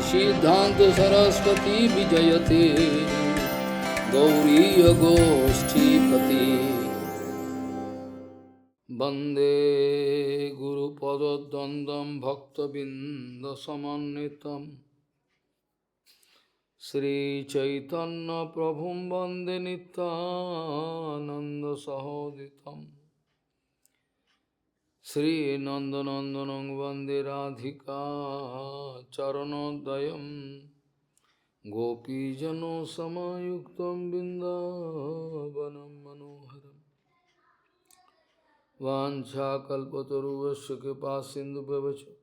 सिद्धांत सरस्वती विजयते गौरीय गोष्ठीपति वंदे गुरुपद्वंदं भक्तबिंदसमन्वितं श्रीचैतन्य प्रभुं वंदे नित्यानंद सहोदितं श्रीनंदनंदनं वंदे राधिका चरणोदयं गोपीजनसमायुक्तं बिन्दावनं मनोहरम् वाञ्छाकल्पतरुवस्य कृपासिन्धुभ्यश्च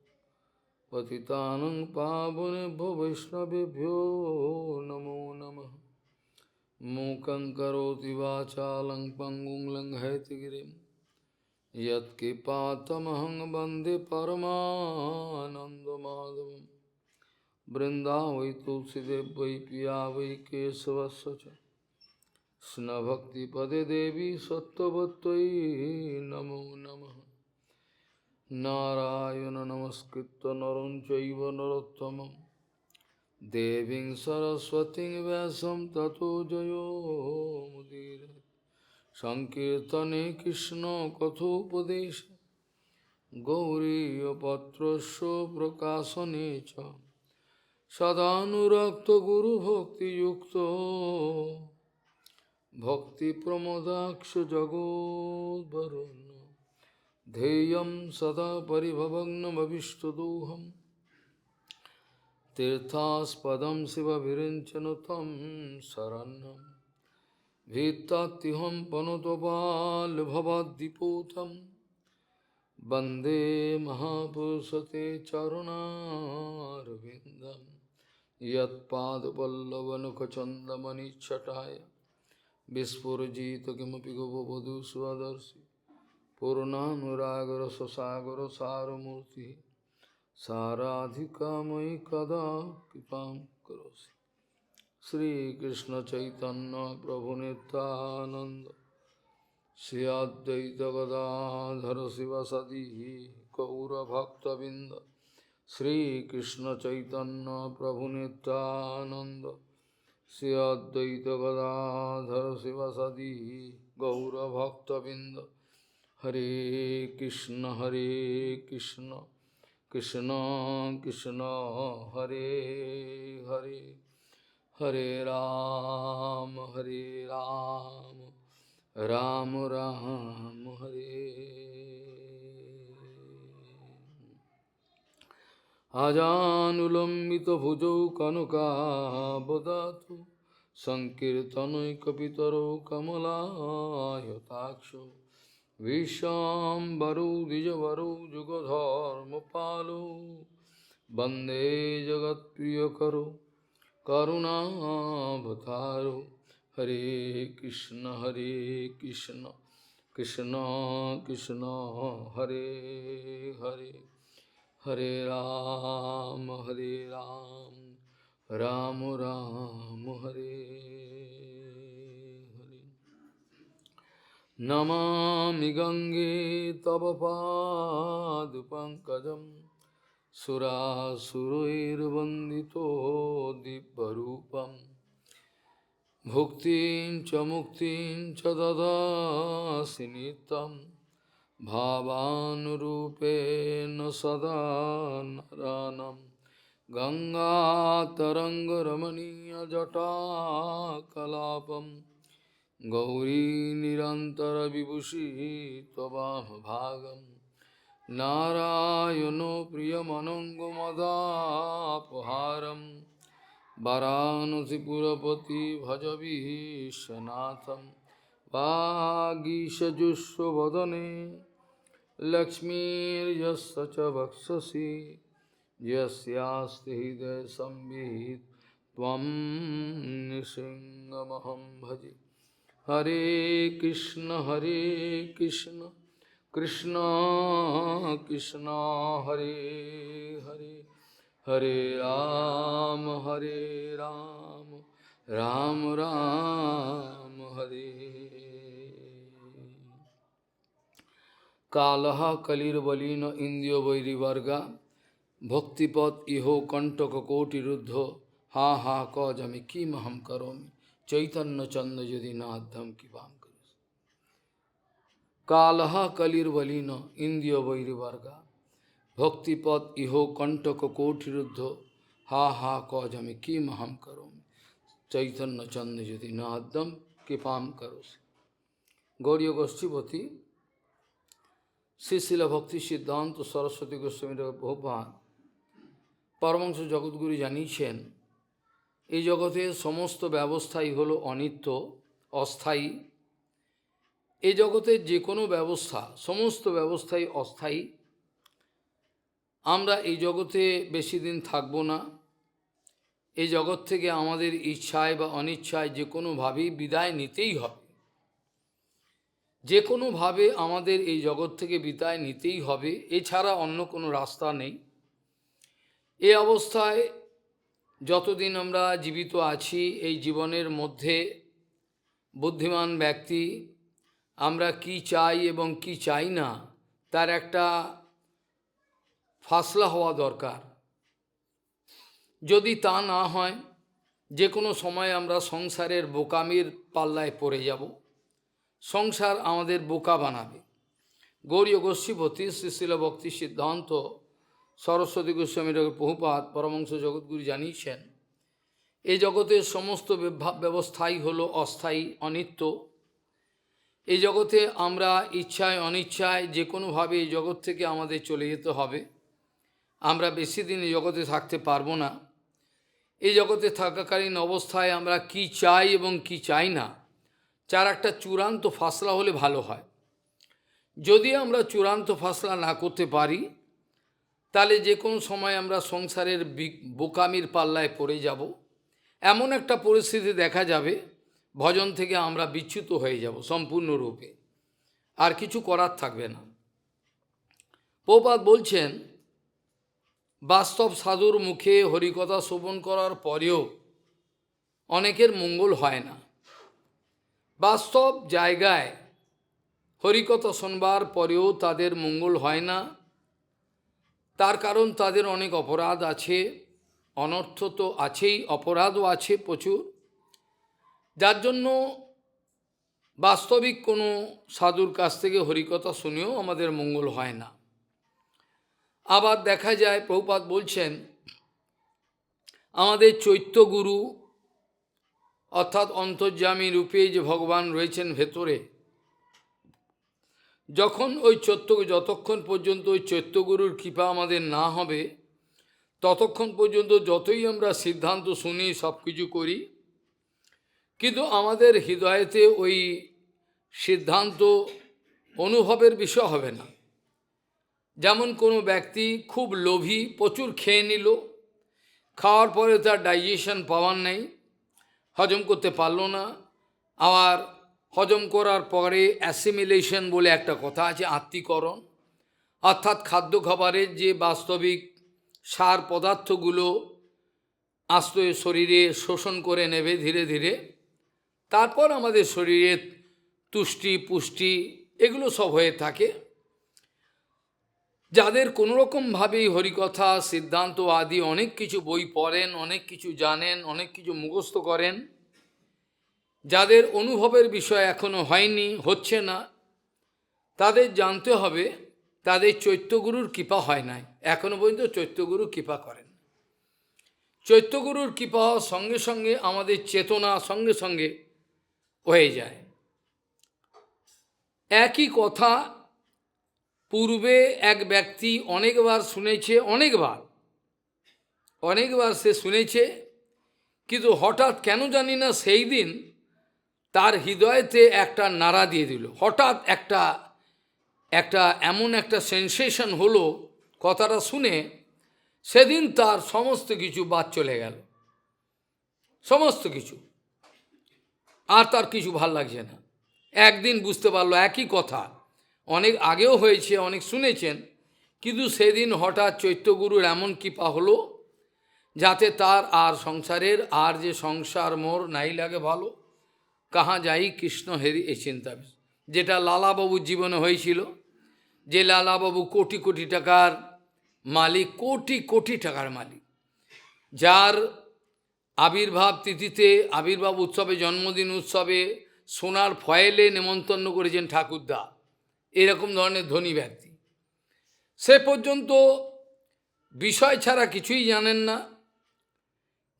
पतितानं पावनेभ्यो वैष्णवेभ्यो नमो नमः मूकं करोति वाचालं पङ्गुं लङ्घयतिगिरिं यत्कृपातमहं वन्दे परमानन्दमाधवं वृन्दावै तुलसीदेव वै पिया वै केशवस्य च कृष्णभक्तिपदे देवी सत्त्ववत्त्वयि नमो नमः नारायण नमस्कृत्य नरं चैव नरोत्तमं देवीं सरस्वतीं व्यासं ततो जयो मुदीरये संकीर्तने कृष्ण कथोपदेश गौरीयपत्रस्य प्रकाशने च सदानुरक्तो गुरुभक्तियुक्तो भक्तिप्रमोदाक्ष जगोद्वरुन् ध्येयं सदा परिभवग्नमभिष्टदोहं तीर्थास्पदं शिवविरिञ्चनु तं शरणं भीत्तात्युहं पनुतपाल्भवाद्दिपूतं वन्दे महापुरुषते चरुणारविन्दं यत्पादपल्लवनखचन्दमनिच्छटाय विस्फुरजित किमपि गोपवधू स्वदर्शि पूर्णानुरागर ससागर सारमूर्ति साराधिका मयि कदा कृपां करोसि श्रीकृष्ण चैतन्य प्रभु नित्यानंद श्री अद्वैत गदाधर शिवसदि गौरभक्तबिंद श्रीकृष्ण चैतन्य प्रभु नित्यानंद श्री अद्वैत गदाधर शिवसदि गौरभक्तबिंद हरे कृष्ण कृष्ण कृष्ण हरे हरे हरे राम राम राम हरे आजानुलंबित भुजौ कनकाबदातु संकीर्तनैकपितरो कमलायताक्षो विश्वाम्बरो द्विजवरो जुगधर्मपालो वन्दे जगत्प्रियकरो करुणावतारो हरे कृष्ण कृष्ण कृष्ण हरे हरे हरे राम राम राम हरे हरे नमामि गंगे तव पादपङ्कजं सुरासुरैर्वन्दितो दिव्यरूपं भुक्तिं च मुक्तिं च ददासि नित्यं भावानुरूपेण सदा नरानं गङ्गातरङ्गरमणीयजटाकलापं गौरी निरन्तरविभूषिः त्ववामभागं नारायणो प्रियमनङ्गमदापहारं वाराणसीपुरपति भजवीशनाथं वागीशजुष्वदने लक्ष्मीर्यस्य च वक्षसि यस्यास्ति हृदयसंवित् त्वं नृसिंहमहं भजे हरे कृष्ण कृष्ण कृष्ण हरे हरे हरे राम राम राम हरे कालः कलिर्बलिनो इंद्रियो वैरिवर्गा ভক্তিপদ ইহ কণ্টক কোটিরুদ্ধ, হা হা কজ আমি কি মহম করমি, চৈতন্য চন্দ্র যদি নাধ্যম কি বাম করি। কালহা কলির বলিন ইন্দ্রিয় বৈরিবর্গা, ভক্তিপদ ইহ কণ্টক কোটিরুদ্ধ, হা হা কজ আমি কি মহম করমি, চৈতন্য চন্দ্র যদি নাধ্যম কৃপাম করোস। গৌরীয় গোষ্ঠীপতি শ্রীশিল ভক্তি সিদ্ধান্ত সরস্বতী গোস্বামীর প্রভুপাদ পরমহংস জগৎগুরু জানিয়েছেন, এই জগতের সমস্ত ব্যবস্থাই হলো অনিত্য, অস্থায়ী। এই জগতের যে কোনো ব্যবস্থা, সমস্ত ব্যবস্থাই অস্থায়ী। আমরা এই জগতে বেশি দিন থাকব না। এই জগৎ থেকে আমাদের ইচ্ছায় বা অনিচ্ছায় যে কোনোভাবেই বিদায় নিতেই হবে। যে কোনোভাবে আমাদের এই জগৎ থেকে বিদায় নিতেই হবে, এছাড়া অন্য কোনো রাস্তা নেই। এই অবস্থায় যতদিন আমরা জীবিত আছি, এই জীবনের মধ্যে বুদ্ধিমান ব্যক্তি আমরা কি চাই এবং কি চাই না তার একটা ফাসলা হওয়া দরকার। যদি তা না হয়, যে কোনো সময় আমরা সংসারের বোকামির পাল্লায় পড়ে যাব। সংসার আমাদের বোকা বানাবে। গৌরীয় গোস্বীপতি শ্রীশিল ভক্তি সিদ্ধান্ত সরস্বতী গোস্বামীর প্রভুপাদ পরমহংস জগৎগুরু জানিয়েছেন, এই জগতের সমস্ত ব্যবস্থাই হলো অস্থায়ী, অনিত্য। এই জগতে আমরা ইচ্ছায় অনিচ্ছায় যে কোনোভাবে এই জগৎ থেকে আমাদের চলে যেতে হবে। আমরা বেশি দিন এই জগতে থাকতে পারবো না। এই জগতে থাকাকালীন অবস্থায় আমরা কি চাই এবং কি চাই না যার একটা চূড়ান্ত ফাসলা হলে ভালো হয়। যদি আমরা চূড়ান্ত ফাসলা না করতে পারি, তাহলে যে কোনো সময় আমরা সংসারের বোকামির পাল্লায় পড়ে যাব। এমন একটা পরিস্থিতি দেখা যাবে, ভজন থেকে আমরা বিচ্যুত হয়ে যাব সম্পূর্ণরূপে, আর কিছু করার থাকবে না। প্রভুপাদ বলছেন, বাস্তব সাধুর মুখে হরিকথা শ্রবণ করার পরেও অনেকের মঙ্গল হয় না। বাস্তব জায়গায় হরিকথা শুনবার পরেও তাদের মঙ্গল হয় না। তার কারণ তাদের অনেক অপরাধ আছে, অনর্থ তো আছেই, অপরাধও আছে প্রচুর, যার জন্য বাস্তবিক কোনো সাধুর কাছ থেকে হরিকথা শুনেও আমাদের মঙ্গল হয় না। আবার দেখা যায়, প্রভুপাদ বলছেন, আমাদের চৈত্যগুরু অর্থাৎ অন্তর্যামী রূপে যে ভগবান রয়েছেন ভেতরে, যতক্ষণ পর্যন্ত ওই চৈত্যগুরুর কৃপা আমাদের না হবে, ততক্ষণ পর্যন্ত যতই আমরা সিদ্ধান্ত শুনি, সব কিছু করি, কিন্তু আমাদের হৃদয়েতে ওই সিদ্ধান্ত অনুভবের বিষয় হবে না। যেমন কোনো ব্যক্তি খুব লোভী, প্রচুর খেয়ে নিল, খাওয়ার পরে তার ডাইজেশন পাওয়ার নেই, হজম করতে পারল না। আবার হজম করার পরে অ্যাসিমিলেশন বলে একটা কথা আছে, আত্মীকরণ, অর্থাৎ খাদ্য খাবারের যে বাস্তবিক সার পদার্থগুলো আস্তে শরীরে শোষণ করে নেবে ধীরে ধীরে, তারপর আমাদের শরীরে তুষ্টি পুষ্টি এগুলো সব হয়ে থাকে। যাদের কোনোরকমভাবেই হরিকথা সিদ্ধান্ত আদি অনেক কিছু বই পড়েন, অনেক কিছু জানেন, অনেক কিছু মুখস্থ করেন, যাদের অনুভবের বিষয় এখনো হয়নি, হচ্ছে না, তাদের জানতে হবে তাদের চৈত্যগুরুর কৃপা হয় নাই, এখনো পর্যন্ত চৈত্যগুরুর কৃপা করেন। চৈত্যগুরুর কৃপা হওয়ার সঙ্গে সঙ্গে আমাদের চেতনা সঙ্গে সঙ্গে হয়ে যায়। একই কথা পূর্বে এক ব্যক্তি অনেকবার শুনেছে, অনেকবার সে শুনেছে, কিন্তু হঠাৎ কেন জানি না সেই দিন তার হৃদয়েতে একটা নাড়া দিয়ে দিল। হঠাৎ একটা এমন একটা সেন্সেশন হলো, কথাটা শুনে সেদিন তার সমস্ত কিছু বাদ চলে গেল, সমস্ত কিছু, আর তার কিছু ভাল লাগছে না। একদিন বুঝতে পারলো একই কথা অনেক আগেও হয়েছে, অনেক শুনেছেন, কিন্তু সেদিন হঠাৎ চৈত্যগুরুর এমন কৃপা হলো যাতে তার আর সংসারের আর যে সংসার মোর নাই লাগে ভালো, কাহা যাই কৃষ্ণ হেরি, এই চিন্তা, যেটা লালাবাবুর জীবনে হয়েছিল, যে লালাবাবু কোটি কোটি টাকার মালিক, কোটি কোটি টাকার মালিক, যার আবির্ভাব তিথিতে, আবির্ভাব উৎসবে, জন্মদিন উৎসবে সোনার ফয়েলে নেমন্তন্ন করেছেন ঠাকুরদা, এরকম ধরনের ধনী ব্যক্তি। সে পর্যন্ত বিষয় ছাড়া কিছুই জানেন না,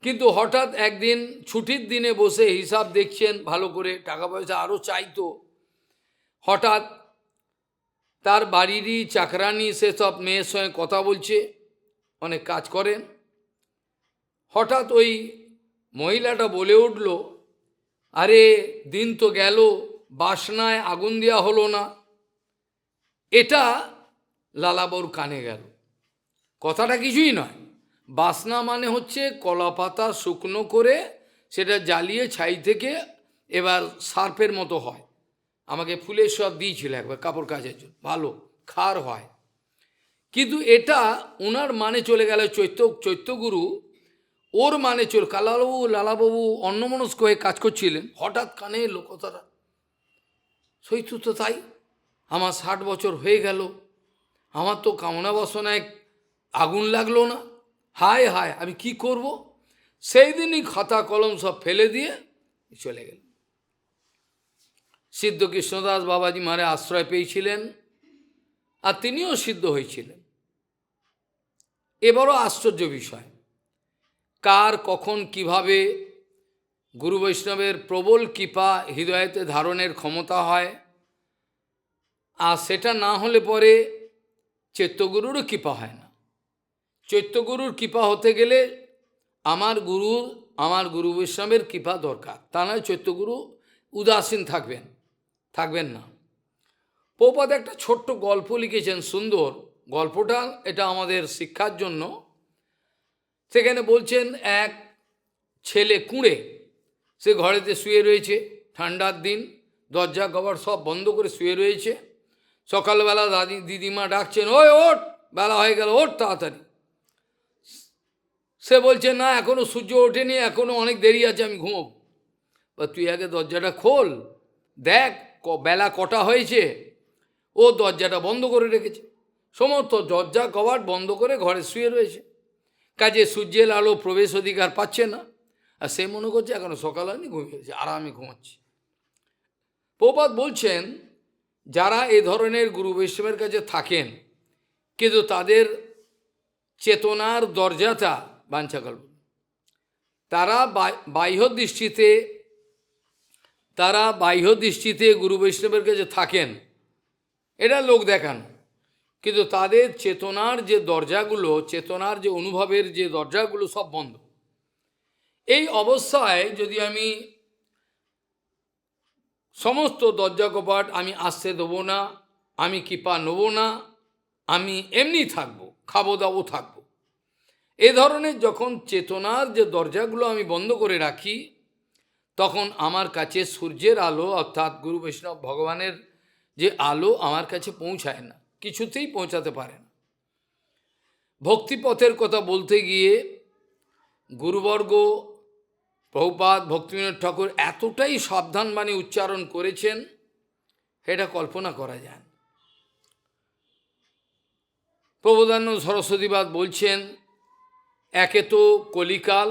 কিন্তু হঠাৎ একদিন ছুটির দিনে বসে হিসাব দেখছেন ভালো করে, টাকা পয়সা আরও চাইতো। হঠাৎ তার বাড়িরই চাকরানি সেসব মেয়ের সঙ্গে কথা বলছে, অনেক কাজ করেন। হঠাৎ ওই মহিলাটা বলে উঠল, আরে দিন তো গেল, বাসনায় আগুন দেওয়া হলো না। এটা লালাবউর কানে গেল। কথাটা কিছুই নয়, বাসনা মানে হচ্ছে কলাপাতা শুকনো করে সেটা জ্বালিয়ে ছাই থেকে এবার সার্ফের মতো হয়। আমাকে ফুলের সব দিয়েছিল একবার কাপড় কাচার জন্য, ভালো খার হয়। কিন্তু এটা ওনার মানে চলে গেল চৈত্যগুরু, ওর মানে লালাবাবু অন্যমনস্ক হয়ে কাজ করছিলেন, হঠাৎ কানে এলো কথাটা, চৈত্য তো তাই, আমার 60 বছর হয়ে গেল, আমার তো কামনা বাসনায় আগুন লাগলো না, হায় হায় আমি কি করব। সেই দিনই খাতা কলম সব ফেলে দিয়ে চলে গেল। সিদ্ধ কৃষ্ণদাস বাবাজি মারে আশ্রয় পেয়েছিলেন, আর তিনিও সিদ্ধ হয়েছিলেন। এবারও আশ্চর্য বিষয়, কার কখন কিভাবে গুরু বৈষ্ণবের প্রবল কৃপা হৃদয়তে ধারণের ক্ষমতা হয়, আর সেটা না হলে পরে চৈত্যগুরুরও কৃপা হয় না। চৈত্যগুরুর কৃপা হতে গেলে আমার গুরু বৈষ্ণবের কৃপা দরকার, তা নয় চৈত্যগুরু উদাসীন থাকবেন না। প্রভুপাদ একটা ছোট্ট গল্প লিখেছেন, সুন্দর গল্পটা, এটা আমাদের শিক্ষার জন্য। সেখানে বলছেন এক ছেলে কুঁড়ে, সে ঘরেতে শুয়ে রয়েছে, ঠান্ডার দিন, দরজা কবাট সব বন্ধ করে শুয়ে রয়েছে। সকালবেলা দিদিমা ডাকছেন, ওই ওঠ, বেলা হয়ে গেল, ওঠ তাড়াতাড়ি। সে বলছে, না এখনো সূর্য ওঠেনি, এখনো অনেক দেরি আছে, আমি ঘুমোবো। বা তুই আগে দরজাটা খোল, দেখ বেলা কটা হয়েছে। ও দরজাটা বন্ধ করে রেখেছে, সমস্ত দরজা কবাট বন্ধ করে ঘরে শুয়ে রয়েছে, কাজে সূর্যের আলো প্রবেশ অধিকার পাচ্ছে না। আর সে মনে করছে এখনো সকাল হয়নি, ঘুমিয়ে গেছে, আরামে ঘুমাচ্ছি। প্রভুপাদ বলছেন, যারা এ ধরনের গুরু বৈষ্ণবের কাছে থাকেন, কিন্তু তাদের চেতনার দরজাটা বাঞ্ছাকল্প, তারা বাহ্য দৃষ্টিতে গুরু বৈষ্ণবের কাছে থাকেন, এটা লোক দেখান, কিন্তু তাদের চেতনার যে দরজাগুলো, চেতনার যে অনুভবের যে দরজাগুলো সব বন্ধ। এই অবস্থায় যদি আমি সমস্ত দরজা কপাট আমি আসতে দেবো না, আমি কৃপা নেব না, আমি এমনি থাকবো, খাবো দাবো থাকবো, এ ধরনের যখন চেতনার যে দরজাগুলো আমি বন্ধ করে রাখি, তখন আমার কাছে সূর্যের আলো অর্থাৎ গুরু বৈষ্ণব ভগবানের যে আলো আমার কাছে পৌঁছায় না, কিছুতেই পৌঁছাতে পারে না। ভক্তিপথের কথা বলতে গিয়ে গুরুবর্গ প্রভুপাদ ভক্তিবিনোদ ঠাকুর এতটাই সাবধান বাণী উচ্চারণ করেছেন, এটা কল্পনা করা যায়। প্রবোধানন্দ সরস্বতীবাদ বলছেন, একে তো কলিকাল,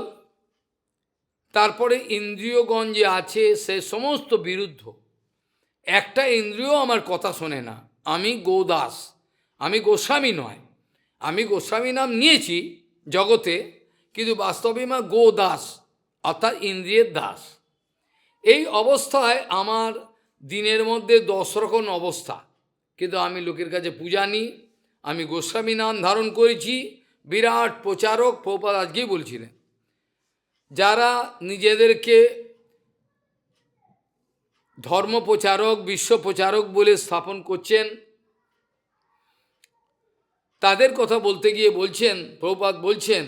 তারপরে ইন্দ্রিয়গণ যে আছে সে সমস্ত বিরুদ্ধ, একটা ইন্দ্রিয় আমার কথা শোনে না। আমি গোদাস, আমি গোস্বামী নয়, আমি গোস্বামী নাম নিয়েছি জগতে, কিন্তু বাস্তবে মা গোদাস অর্থাৎ ইন্দ্রিয়ের দাস। এই অবস্থায় আমার দিনের মধ্যে 10 রকম অবস্থা, কিন্তু আমি লোকের কাছে পূজা নিই, আমি গোস্বামী নাম ধারণ করেছি, বিরাট প্রচারক। প্রভুপাদ আজকেই বলছিলেন, যারা নিজেদেরকে ধর্ম প্রচারক, বিশ্ব প্রচারক বলে স্থাপন করছেন, তাদের কথা বলতে গিয়ে বলছেন, প্রভুপাদ বলছেন,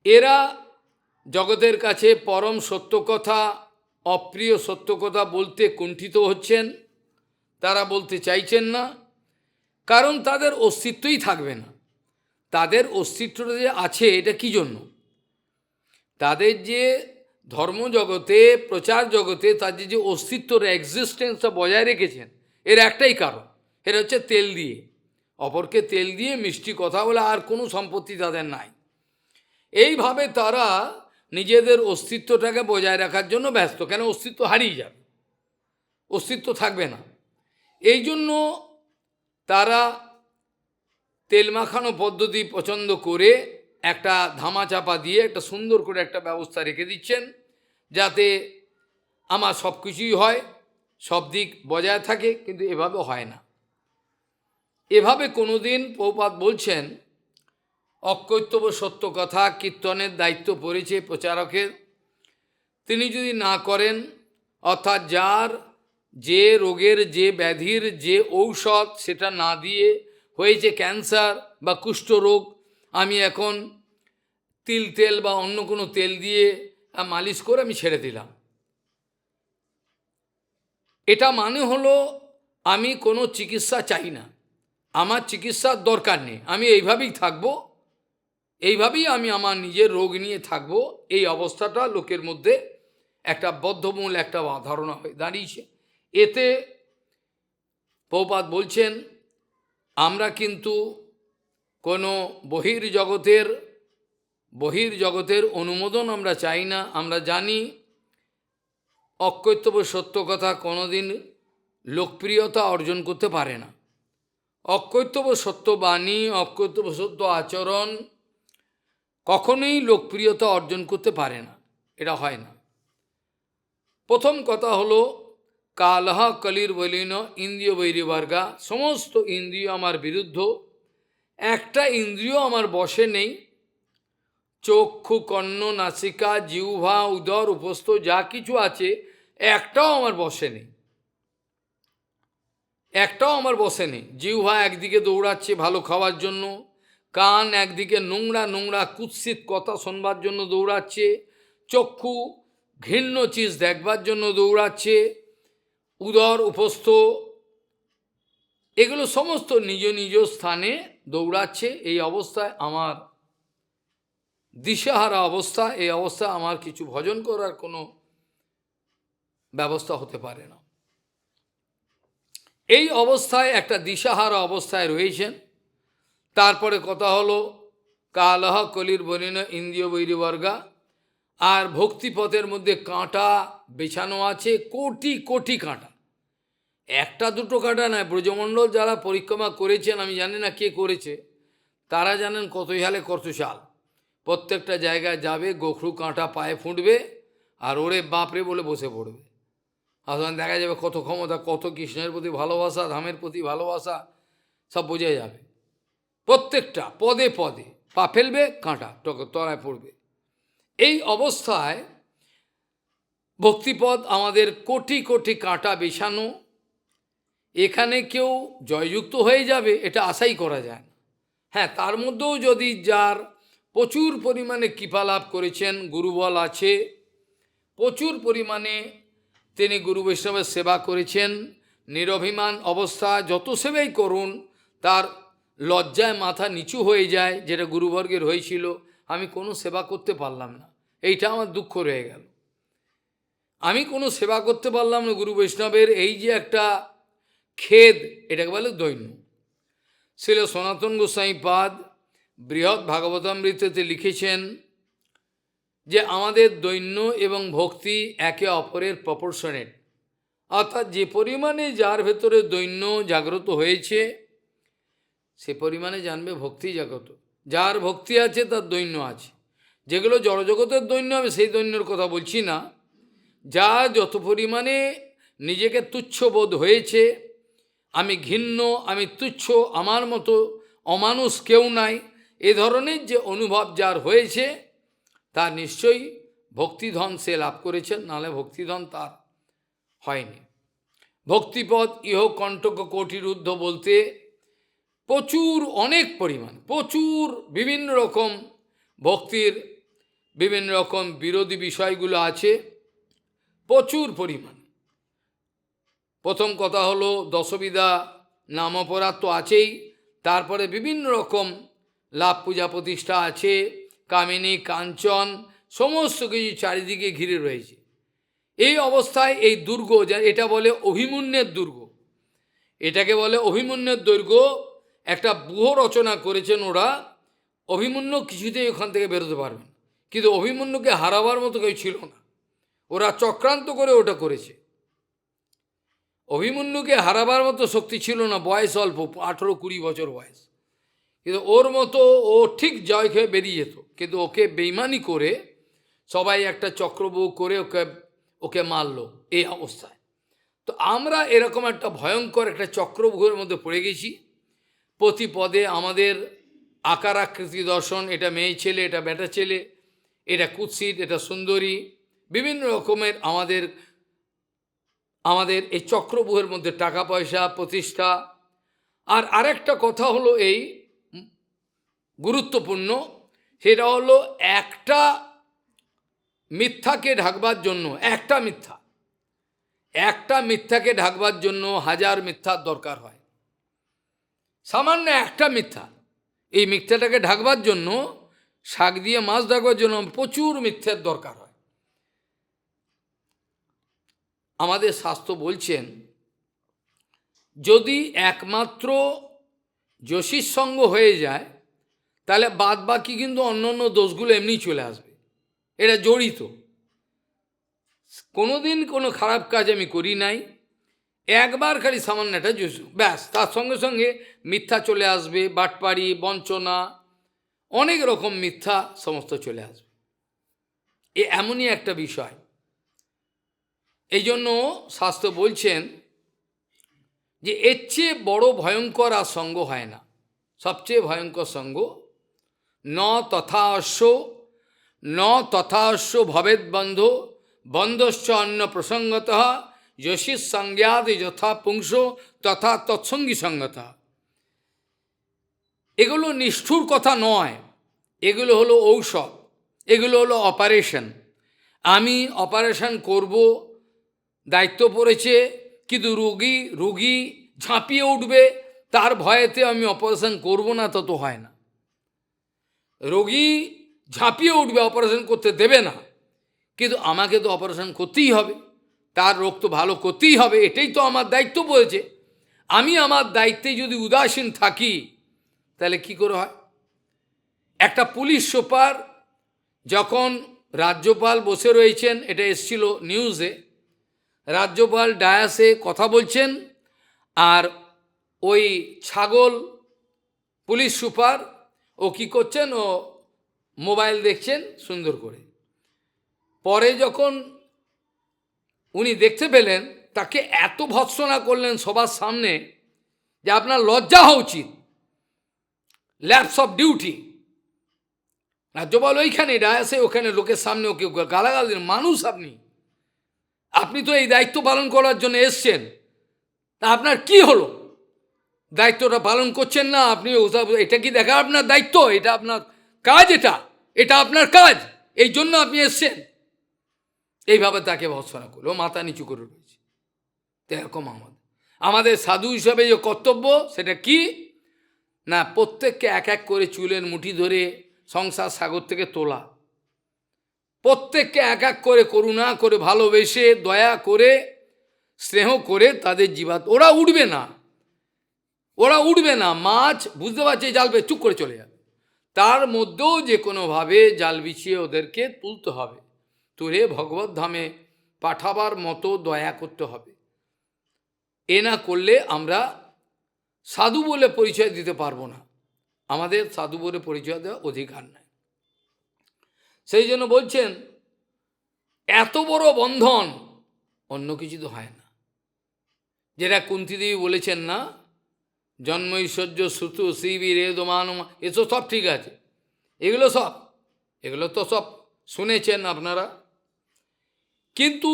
এরা জগতের কাছে পরম সত্য কথা, অপ্রিয় সত্য কথা বলতে কুণ্ঠিত হচ্ছেন, তারা বলতে চাইছেন না, কারণ তাদের অস্তিত্বই থাকবে না। তাদের অস্তিত্বটা যে আছে এটা কি জন্য? তাদের যে ধর্মজগতে, প্রচার জগতে তাদের যে অস্তিত্বর এক্সিস্টেন্সটা বজায় রেখেছেন, এর একটাই কারণ, এটা হচ্ছে তেল দিয়ে, অপরকে তেল দিয়ে মিষ্টি কথা বলে, আর কোনো সম্পত্তি তাদের নাই। এইভাবে তারা নিজেদের অস্তিত্বটাকে বজায় রাখার জন্য ব্যস্ত, কেন অস্তিত্ব হারিয়ে যাবে, অস্তিত্ব থাকবে না। এই জন্য তারা তেল মাখানো পদ্ধতি পছন্দ করে একটা ধামাচাপা দিয়ে একটা সুন্দর করে একটা ব্যবস্থা রেখে দিচ্ছেন, যাতে আমার সব কিছুই হয়, সব দিক বজায় থাকে। কিন্তু এভাবে হয় না। এভাবে কোনোদিন প্রভুপাদ বলছেন, অকৈতব সত্য কথা কীর্তনের দায়িত্ব পড়েছে প্রচারকের। তিনি যদি না করেন, অর্থাৎ যার যে রোগের, যে ব্যাধির যে ঔষধ সেটা না দিয়ে, হয়েছে ক্যান্সার বা কুষ্ঠরোগ, আমি এখন তিল তেল বা অন্য কোনো তেল দিয়ে মালিশ করে আমি ছেড়ে দিলাম, এটা মানে হলো আমি কোনো চিকিৎসা চাই না, আমার চিকিৎসার দরকার নেই, আমি এইভাবেই থাকবো, এইভাবেই আমি আমার নিজের রোগ নিয়ে থাকবো। এই অবস্থাটা লোকের মধ্যে একটা বদ্ধমূল একটা ধারণা হয়ে দাঁড়িয়েছে। এতে প্রভুপাদ বলছেন, আমরা কিন্তু কোনো বহির্জগতের অনুমোদন আমরা চাই না। আমরা জানি অকৈতব সত্য কথা কোনোদিন লোকপ্রিয়তা অর্জন করতে পারে না। অকৈতব সত্য বাণী, অকৈতব সত্য আচরণ কখনোই লোকপ্রিয়তা অর্জন করতে পারে না, এটা হয় না। প্রথম কথা হলো, কালহ কলির বলিন ইন্দ্রিয় বৈরিবর্গা, সমস্ত ইন্দ্রিয় আমার বিরুদ্ধ, একটা ইন্দ্রিয় আমার বশে নেই। চক্ষু, কর্ণ, নাসিকা, জিহ্বা, উদর, উপস্থ যা কিছু আছে একটাও আমার বশে নেই, একটাও আমার বশে নেই। জিহ্বা একদিকে দৌড়াচ্ছে ভালো খাওয়ার জন্য, কান একদিকে নোংরা নোংরা কুৎসিত কথা শোনবার জন্য দৌড়াচ্ছে, চক্ষু ঘৃণ্য চিজ দেখবার জন্য দৌড়াচ্ছে, উদর, উপস্থ এগুলো সমস্ত নিজ নিজ স্থানে দৌড়াচ্ছে। এই অবস্থায় আমার দিশাহারা অবস্থা, এই অবস্থায় আমার কিছু ভজন করার কোনো ব্যবস্থা হতে পারে না। এই অবস্থায় একটা দিশাহারা অবস্থায় রয়েছেন। তারপরে কথা হলো, কালহ কলির বলিন ইন্দ্রিয় বৈরিবর্গা, আর ভক্তিপথের মধ্যে কাঁটা বেছানো আছে, কোটি কোটি কাঁটা, একটা দুটো কাঁটা নয়। ব্রজমণ্ডল যারা পরিক্রমা করেছেন, আমি জানি না কে করেছে, তারা জানেন কত হালে কত চাল। প্রত্যেকটা জায়গায় যাবে, গোখরু কাঁটা পায়ে ফুটবে, আর ওরে বাপরে বলে বসে পড়বে। আসলে দেখা যাবে কত ক্ষমতা, কত কৃষ্ণের প্রতি ভালোবাসা, ধামের প্রতি ভালোবাসা, সব বোঝা যাবে। প্রত্যেকটা পদে পদে পা ফেলবে, কাঁটা তলায় পড়বে। এই অবস্থায় ভক্তিপদ আমাদের কোটি কোটি কাঁটা বেছানো, এখানে কেউ জয়যুক্ত হয়ে যাবে এটা আশাই করা যায় না। হ্যাঁ, তার মধ্যেও যদি যার প্রচুর পরিমাণে কৃপা লাভ করেছেন, গুরুবল আছে, প্রচুর পরিমাণে তিনি গুরু বৈষ্ণবের সেবা করেছেন, নিরভিমান অবস্থা, যত সেবাই করুন তার লজ্জায় মাথা নিচু হয়ে যায়, যেটা গুরুবর্গের হয়েছিল, আমি কোনো সেবা করতে পারলাম না, এইটা আমার দুঃখ রয়ে গেল, আমি কোনো সেবা করতে পারলাম না গুরু বৈষ্ণবের, এই যে একটা খেদ, এটাকে বলে দৈন্য। ছিল সনাতন গোস্বামী পাদ বৃহৎ ভাগবতামৃততে লিখেছেন যে আমাদের দৈন্য এবং ভক্তি একে অপরের প্রপোর্শনেট, অর্থাৎ যে পরিমাণে যার ভেতরে দৈন্য জাগ্রত হয়েছে সে পরিমাণে জানবে ভক্তি জাগ্রত। যার ভক্তি আছে তার দৈন্য আছে। যেগুলো জড়জগতের দৈন্য হবে সেই দৈন্যর কথা বলছি না, যা যত পরিমাণে নিজেকে তুচ্ছ বোধ হয়েছে, আমি ঘৃণ্য, আমি তুচ্ছ, আমার মতো অমানুষ কেউ নাই, এ ধরনের যে অনুভব যার হয়েছে তার নিশ্চয়ই ভক্তিধন সে লাভ করেছেন, নাহলে ভক্তিধন তার হয়নি। ভক্তিপদ ইহ কণ্টক কোটিরুদ্ধ বলতে প্রচুর, অনেক পরিমাণ, প্রচুর বিভিন্ন রকম ভক্তির বিভিন্ন রকম বিরোধী বিষয়গুলো আছে, প্রচুর পরিমাণ। প্রথম কথা হলো দশবিধা নাম অপরাধ তো আছেই, তারপরে বিভিন্ন রকম লাভ পূজা প্রতিষ্ঠা আছে, কামিনী কাঞ্চন সমস্ত কিছু চারিদিকে ঘিরে রয়েছে। এই অবস্থায় এই দুর্গ, যা এটা বলে অভিমন্যের দুর্গ, এটাকে বলে অভিমন্যের দুর্গ, একটা ব্যূহ রচনা করেছেন ওরা, অভিমন্যু কিছুতেই ওখান থেকে বেরোতে পারবেন, কিন্তু অভিমন্যুকে হারাবার মতো কেউ ছিল না। ওরা চক্রান্ত করে ওটা করেছে। অভিমন্যুকে হারাবার মতো শক্তি ছিল না, বয়স অল্প, 18-20 বছর বয়স, কিন্তু ওর মতো ও ঠিক জয় খেয়ে বেরিয়ে যেত, কিন্তু ওকে বেইমানি করে সবাই একটা চক্রব্যূহ করে ওকে ওকে মারলো এই অবস্থায়। তো আমরা এরকম একটা ভয়ঙ্কর একটা চক্রব্যূহের মধ্যে পড়ে গেছি। প্রতি পদে আমাদের আকার আকৃতি দর্শন, এটা মেয়ে ছেলে, এটা বেটা ছেলে, এটা কুৎসিত, এটা সুন্দরী, বিভিন্ন রকমের আমাদের এই চক্রব্যূহের মধ্যে টাকা পয়সা প্রতিষ্ঠা। আর আরেকটা কথা হলো এই গুরুত্বপূর্ণ, সেটা হলো একটা মিথ্যাকে ঢাকবার জন্য একটা মিথ্যাকে ঢাকবার জন্য 1000 মিথ্যার দরকার হয়। সামান্য একটা মিথ্যা, এই মিথ্যাটাকে ঢাকবার জন্য, শাক দিয়ে মাছ ঢাকবার জন্য প্রচুর মিথ্যার দরকার হয়। আমাদের শাস্ত্র বলছেন, যদি একমাত্র যোশীর সঙ্গ হয়ে যায়, তাহলে বাদ বাকি কিন্তু অন্য দোষগুলো এমনি চলে আসবে। এটা জড়িত। কোনোদিন কোনো খারাপ কাজ আমি করি নাই, একবার খালি সামান্য একটা যোশী, ব্যাস তার সঙ্গে সঙ্গে মিথ্যা চলে আসবে, বাটপাড়ি, বঞ্চনা, অনেক রকম মিথ্যা সমস্ত চলে আসবে। এমনই একটা বিষয়। এই জন্য শাস্ত্র বলছেন যে এর চেয়ে বড় ভয়ঙ্কর আর সঙ্গ হয় না। সবচেয়ে ভয়ঙ্কর সঙ্গ ন তথাস্য ভবেদ বন্ধ বন্ধশ্চ অন্য প্রসঙ্গত যশির সংজ্ঞাদ যথা পুংস তথা তৎসঙ্গী সঙ্গত। এগুলো নিষ্ঠুর কথা নয়, এগুলো হলো ঔষধ, এগুলো হলো অপারেশন। আমি অপারেশন করব, দায়িত্ব পড়েছে, কিন্তু রুগী ঝাঁপিয়ে উঠবে, তার ভয়েতে আমি অপারেশন করব না, তত হয় না। রোগী ঝাঁপিয়ে উঠবে, অপারেশন করতে দেবে না, কিন্তু আমাকে তো অপারেশন করতেই হবে, তার রোগ তো ভালো করতেই হবে, এটাই তো আমার দায়িত্ব পড়েছে। আমি আমার দায়িত্বে যদি উদাসীন থাকি, তাহলে কি করে হয়? একটা পুলিশ সুপার, যখন রাজ্যপাল বসে রয়েছেন, এটা এসছিল নিউজে, রাজ্যপাল ডায়াসে কথা বলছেন, আর ওই ছাগল পুলিশ সুপার ও কি করছেন, ও মোবাইল দেখছেন সুন্দর করে। পরে যখন উনি দেখতে পেলেন, তাকে এত ভৎসনা করলেন সবার সামনে যে আপনার লজ্জা হওয়া উচিত, ল্যাপস অফ ডিউটি। রাজ্যপাল ওইখানে ডায়াসে, ওখানে লোকের সামনে ওকে গালাগাল দিলেন, মানুষ আপনি তো এই দায়িত্ব পালন করার জন্য এসছেন, তা আপনার কি হলো? দায়িত্বটা পালন করছেন না আপনি, এটা কি দেখা আপনার দায়িত্ব? এটা আপনার কাজ, এটা আপনার কাজ, এই জন্য আপনি এসছেন। এইভাবে তাকে ভৎসনা করলো, মাথা নিচু করে রয়েছে। তো এরকম আমাদের সাধু হিসাবে যে কর্তব্য, সেটা কি না, প্রত্যেককে এক এক করে চুলের মুঠি ধরে সংসার সাগর থেকে তোলা, প্রত্যেককে এক এক করে করুণা করে, ভালোবেসে, দয়া করে, স্নেহ করে তাদের জীবাত, ওরা উঠবে না। মাছ বুঝতে পারছে জাল চুপ করে চলে যাবে, তার মধ্যেও যে কোনোভাবে জাল বিছিয়ে ওদেরকে তুলতে হবে, তুলে ভগবত ধামে পাঠাবার মতো দয়া করতে হবে। এ না করলে আমরা সাধু বলে পরিচয় দিতে পারবো না, আমাদের সাধু বলে পরিচয় দেওয়ার অধিকার নাই। সেই জন্য বলছেন, এত বড় বন্ধন অন্য কিছু তো হয় না। যেটা কুন্তিদেবী বলেছেন না, জন্ম ঐশ্বর্য শ্রুতু শিবি রেদমান, এসব সব ঠিক আছে, এগুলো তো সব শুনেছেন আপনারা, কিন্তু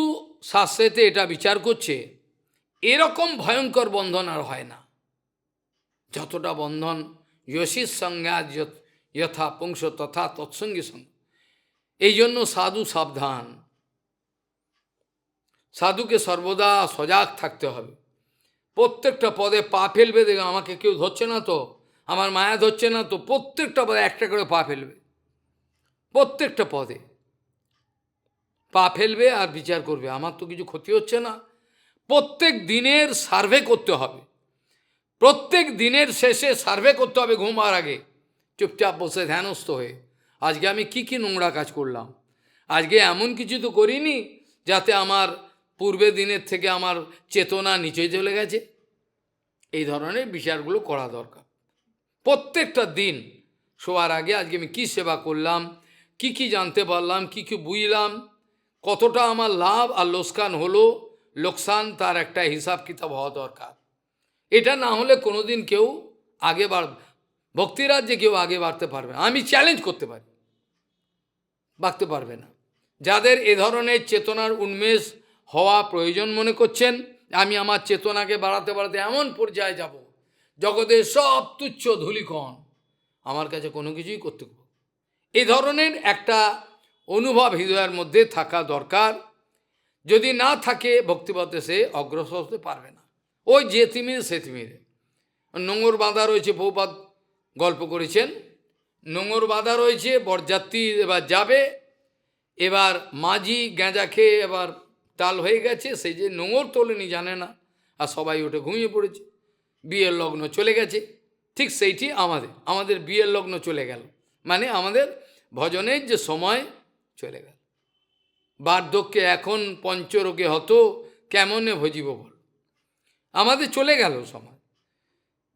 শাস্ত্রেতে এটা বিচার করছে, এরকম ভয়ঙ্কর বন্ধন আর হয় না যতটা বন্ধন যশীর সংজ্ঞা যথা পুংস তথা তৎসঙ্গী সঙ্গ। এই জন্য সাধু সাবধান, সাধুকে সর্বদা সজাগ থাকতে হবে। প্রত্যেকটা পদে পা ফেলবে, দেখে আমাকে কেউ ধরছে না তো, আমার মায়া ধরছে না তো, প্রত্যেকটা পদে একটা করে পা ফেলবে, প্রত্যেকটা পদে পা ফেলবে আর বিচার করবে, আমার তো কিছু ক্ষতি হচ্ছে না। প্রত্যেক দিনের সার্ভে করতে হবে, প্রত্যেক দিনের শেষে সার্ভে করতে হবে ঘুমার আগে, চুপচাপ বসে ধ্যানস্থ হয়ে, আজকে আমি কি নোংরা কাজ করলাম, আজকে এমন কিছু তো করিনি যাতে আমার পূর্বে দিনের থেকে আমার চেতনা নিচে চলে গেছে। এই ধরনের বিচারগুলো করা দরকার। প্রত্যেকটা দিন শোয়ার আগে আজকে আমি কি সেবা করলাম, কি জানতে পারলাম, কি বুঝলাম, কতটা আমার লাভ আর লোকসান হলো, লোকসান তার একটা হিসাব কিতাব হওয়া দরকার। এটা না হলে কোনোদিন কেউ আগে ভক্তিরাজ্যে কেউ আগে বাড়তে পারবে না। আমি চ্যালেঞ্জ করতে পারি, বাড়তে পারবে না। যাদের এ ধরনের চেতনার উন্মেষ হওয়া প্রয়োজন মনে করছেন, আমি আমার চেতনাকে বাড়াতে এমন পর্যায়ে যাব, জগতের সব তুচ্ছ ধূলিকণ আমার কাছে কোনো কিছুই করতে পারবে। এই ধরনের একটা অনুভব হৃদয়ের মধ্যে থাকা দরকার। যদি না থাকে ভক্তিপথে সে অগ্রসর হতে পারবে না। ওই যে তিমির সে তিমিরে নোঙর বাঁধা রয়েছে, বহুপাত গল্প করেছেন, নোঙর বাঁধা রয়েছে, বরযাত্রী এবার যাবে, এবার মাঝি গেঁজা খেয়ে এবার তাল হয়ে গেছে, সেই যে নোঙর তোলেনি জানে না, আর সবাই ওটা ঘুমিয়ে পড়েছে, বিয়ের লগ্ন চলে গেছে। ঠিক সেইটি আমাদের বিয়ের লগ্ন চলে গেল, মানে আমাদের ভজনের যে সময় চলে গেল। বার্ধক্যে এখন পঞ্চরোগে হতো, কেমনে ভজিব বল, আমাদের চলে গেল সময়।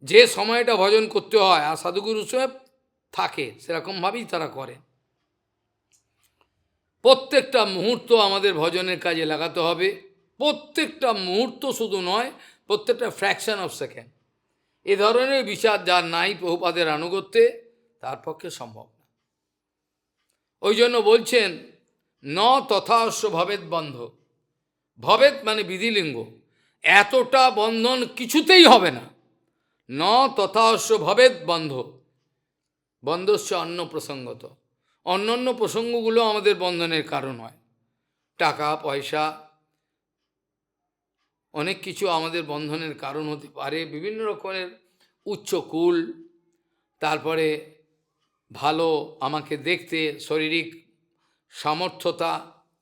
যে সময়টা ভজন করতে হয় আর সাধুগুরু সাহেব থাকে সেরকমভাবেই তারা করেন। প্রত্যেকটা মুহূর্ত আমাদের ভজনের কাজে লাগাতে হবে, প্রত্যেকটা মুহূর্ত শুধু নয়, প্রত্যেকটা ফ্র্যাকশন অফ সেকেন্ড। এ ধরনের বিচার যার নাই প্রভুপাদের আনুগত্যে, তার পক্ষে সম্ভব না। ওই জন্য বলছেন ন তথাস্য ভবেদ বন্ধ, ভবেদ মানে বিধিলিঙ্গ, এতটা বন্ধন কিছুতেই হবে না। ন তথাস্য ভবেদ বন্ধ, বন্ধস্য অন্য প্রসঙ্গত, অন্যান্য প্রসঙ্গগুলো আমাদের বন্ধনের কারণ হয়। টাকা পয়সা অনেক কিছু আমাদের বন্ধনের কারণ হতে পারে, বিভিন্ন রকমের উচ্চকুল, তারপরে ভালো আমাকে দেখতে শারীরিক সামর্থ্যতা,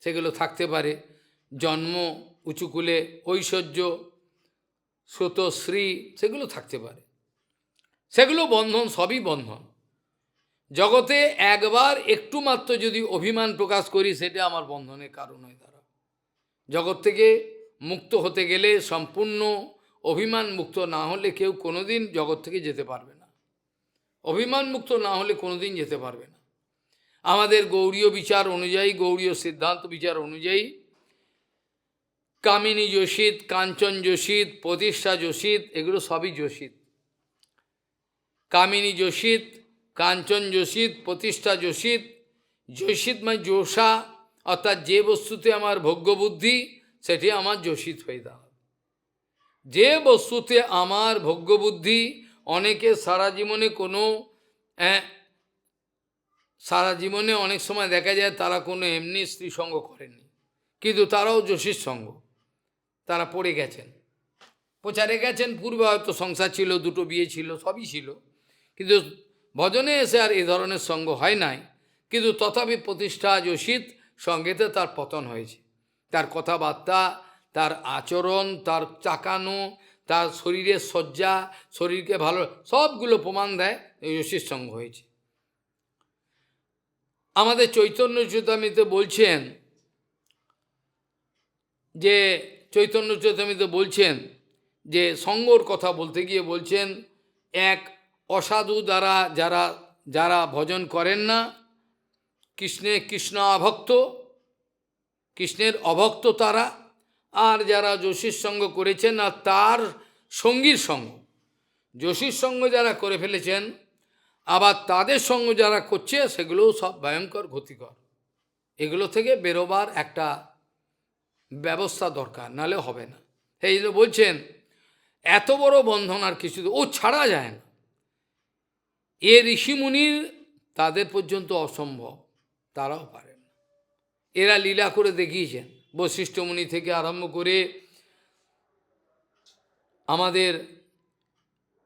সেগুলো থাকতে পারে, জন্ম উঁচুকুলে, ঐশ্বর্য স্রোতশ্রী, সেগুলো থাকতে পারে, সেগুলো বন্ধন, সবই বন্ধন। জগতে একবার একটু মাত্র যদি অভিমান প্রকাশ করি, সেটা আমার বন্ধনের কারণ হয়। তারা জগৎ থেকে মুক্ত হতে গেলে সম্পূর্ণ অভিমান মুক্ত না হলে কেউ কোনোদিন জগৎ থেকে যেতে পারবে না। অভিমান মুক্ত না হলে কোনোদিন যেতে পারবে না। আমাদের গৌড়ীয় বিচার অনুযায়ী, গৌড়ীয় সিদ্ধান্ত বিচার অনুযায়ী, কামিনী যোশিত, কাঞ্চন যোশিত, প্রতিষ্ঠা যোশিত, এগুলো সবই যোশিত। কামিনী যোশিত, কাঞ্চন যোশিত, প্রতিষ্ঠা যোশিত। যোশিত মানে যোষা, অর্থাৎ যে বস্তুতে আমার ভোগ্যবুদ্ধি, সেটি আমার যোশিত হয়ে দাঁড়াবে। যে বস্তুতে আমার ভোগ্যবুদ্ধি, অনেকে সারা জীবনে অনেক সময় দেখা যায় তারা কোনো এমনি স্ত্রী সঙ্গ করেননি, কিন্তু তারাও যোশীর সঙ্গ, তারা পড়ে গেছেন, প্রচারে গেছেন। পূর্বে হয়তো সংসার ছিল, দুটো বিয়ে ছিল, সবই ছিল, কিন্তু ভজনে এসে আর এ ধরনের সঙ্গ হয় নাই। কিন্তু তথাপি প্রতিষ্ঠা যোশিত সঙ্গেতে তার পতন হয়েছে। তার কথাবার্তা, তার আচরণ, তার চাকানো, তার শরীরের সজ্জা, শরীরকে ভালো, সবগুলো প্রমাণ দেয় যোশীর সঙ্গ হয়েছে। আমাদের চৈতন্য চৈতামৃতে বলছেন যে, চৈতন্য চৈতামৃতে বলছেন যে সঙ্গর কথা বলতে গিয়ে বলছেন, এক অসাধু দ্বারা যারা ভজন করেন না, কৃষ্ণ অভক্ত, কৃষ্ণের অভক্ত তারা, আর যারা যোশীর সঙ্গ করেছেন আর তার সঙ্গীর সঙ্গ, যোশীর সঙ্গ যারা করে ফেলেছেন, আবার তাদের সঙ্গ যারা করছে, সেগুলোও সব ভয়ঙ্কর ক্ষতিকর। এগুলো থেকে বেরোবার একটা ব্যবস্থা দরকার, নালে হবে না। এই জন্য বলছেন এত বড় বন্ধন আর কিছু ও ছাড়া যায় না। এ ঋষিমুনির তাদের পর্যন্ত অসম্ভব, তারাও পারেন। এরা লীলা করে দেখিয়েছেন, বশিষ্ঠ মুনি থেকে আরম্ভ করে আমাদের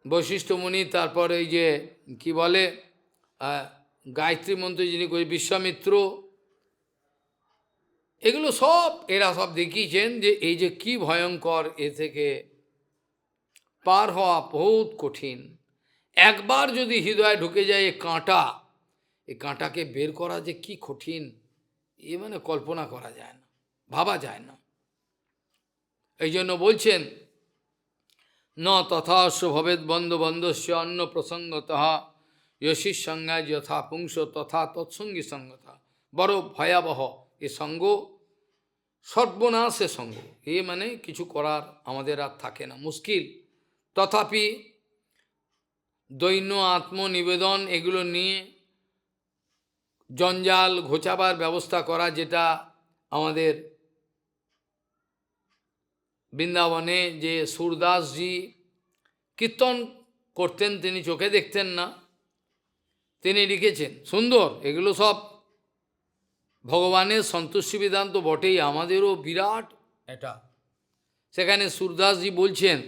বশিষ্ঠ মুনি, তারপর এই যে কি বলে গায়ত্রী মন্ত্র যিনি করে বিশ্বামিত্র, এগুলো সব এরা সব দেখিয়েছেন যে এই যে কি ভয়ঙ্কর এ থেকে পার হওয়া বহুত কঠিন। একবার যদি হৃদয়ে ঢুকে যায় এই কাঁটাকে বের করা যে কি কঠিন, মানে কল্পনা করা যায় না, ভাবা যায় না। এই জন্য বলছেন, ন তথাস্য ভবেদ বন্ধ বন্ধস্য অন্য প্রসঙ্গতঃ যশির সঙ্গায় যথা পুংস তথা তৎসঙ্গী সঙ্গতা। বড় ভয়াবহ এ সঙ্গ, সর্বনাশে সঙ্গ। মানে কিছু করার আমাদের আর থাকে না, মুশকিল। তথাপি দৈন্য আত্মনিবেদন এগুলো নিয়ে জঞ্জাল ঘোচাবার ব্যবস্থা করা, যেটা আমাদের বৃন্দাবনে যে সুরদাসজি কীর্তন করতেন, তিনি চোখে দেখতেন না, তিনি লিখেছেন সুন্দর। এগুলো সব ভগবানের সন্তুষ্টি বিধান তো বটেই, আমাদেরও বিরাট এটা। সেখানে সুরদাসজি বলছেন,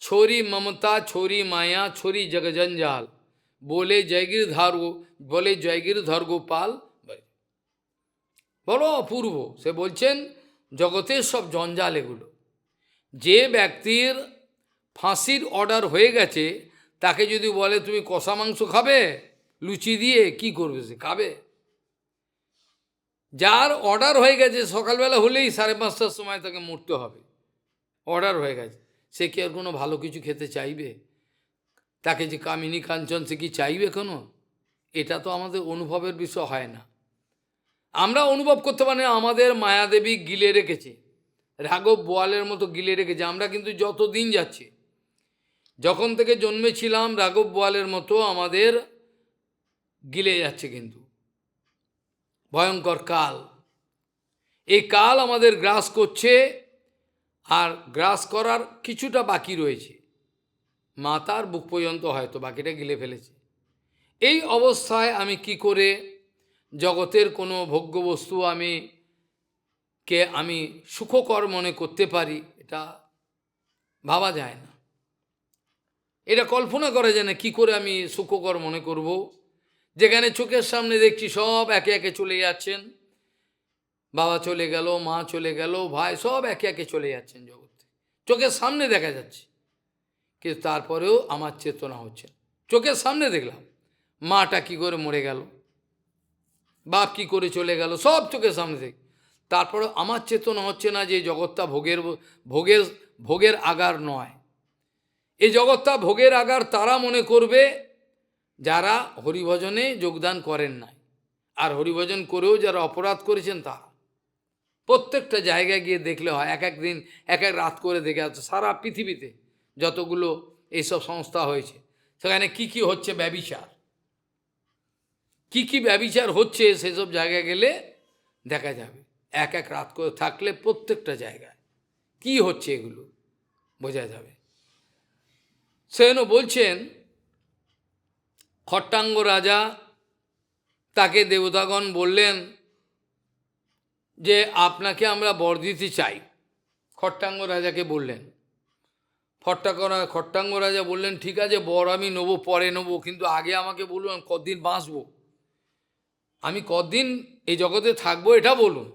छोरी ममता छोरी माया छोरी जगजंजाल बोले जयगिरधर गोपाल। বড় অপূর্ব। সে বলছেন জগতের সব জঞ্জাল এগুলো। যে ব্যক্তির ফাঁসির অর্ডার হয়ে গেছে, তাকে যদি বলে তুমি কষা মাংস খাবে লুচি দিয়ে, কি করবে? সে খাবে। যার অর্ডার হয়ে গেছে, সকালবেলা হলেই 5:30টার সময় তাকে মরতে হবে, অর্ডার হয়ে গেছে, সে কি আর কোনো ভালো কিছু খেতে চাইবে? তাকে যে কামিনী কাঞ্চন, সে কি চাইবে কোনো? এটা তো আমাদের অনুভবের বিষয় হয় না। আমরা অনুভব করতে পারি না, আমাদের মায়াদেবী গিলে রেখেছে, রাঘব বোয়ালের মতো গিলে রেখেছে। আমরা কিন্তু যত দিন যাচ্ছে, যখন থেকে জন্মেছিলাম, রাঘব বোয়ালের মতো আমাদের গিলে যাচ্ছে। কিন্তু ভয়ঙ্কর কাল, এই কাল আমাদের গ্রাস করছে, আর গ্রাস করার কিছুটা বাকি রয়েছে, মাথার বুক পর্যন্ত হয়তো বাকিটা গিলে ফেলেছে। এই অবস্থায় আমি কি করে জগতের কোনো ভোগ্যবস্তু আমি সুখকর মনে করতে পারি? এটা ভাবা যায় না, এটা কল্পনা করা যায় না কি করে আমি সুখকর মনে করব, যেখানে চোখের সামনে দেখছি সব একে একে চলে যাচ্ছেন। বাবা চলে গেল, মা চলে গেল, ভাই সব একে একে চলে যাচ্ছেন জগতে, চোখের সামনে দেখা যাচ্ছে। কিন্তু তারপরেও আমার চেতনা হচ্ছে, চোখের সামনে দেখলাম মাটা কি করে মরে গেল, বাপ কি করে চলে গেল, সব চোখের সামনে দেখ, তারপরে আমার চেতনা হচ্ছে না যে জগৎটা ভোগের ভোগের আগার নয়। এই জগৎটা ভোগের আগার তারা মনে করবে যারা হরিভজনে যোগদান করেন নাই, আর হরিভজন করেও যারা অপরাধ করেছেন তারা। প্রত্যেকটা জায়গায় গিয়ে দেখলে হয়, এক এক দিন এক এক রাত করে দেখে আসছে সারা পৃথিবীতে যতগুলো এইসব সংস্থা হয়েছে, সেখানে কি কি হচ্ছে, ব্যভিচার, কি কি ব্যভিচার হচ্ছে, সেসব জায়গায় গেলে দেখা যাবে। এক এক রাত করে থাকলে প্রত্যেকটা জায়গায় কি হচ্ছে এগুলো বোঝা যাবে। সেন বলছেন, খট্টাঙ্গ রাজা, তাকে দেবতাগণ বললেন যে আপনাকে আমরা বর দিতে চাই। খট্টাঙ্গ রাজাকে বললেন, খট্টাঙ্গ রাজা বললেন ঠিক আছে, বর আমি নেবো, পরে নেবো, কিন্তু আগে আমাকে বলুন কতদিন বাঁচবো, আমি কতদিন এই জগতে থাকবো এটা বলুন।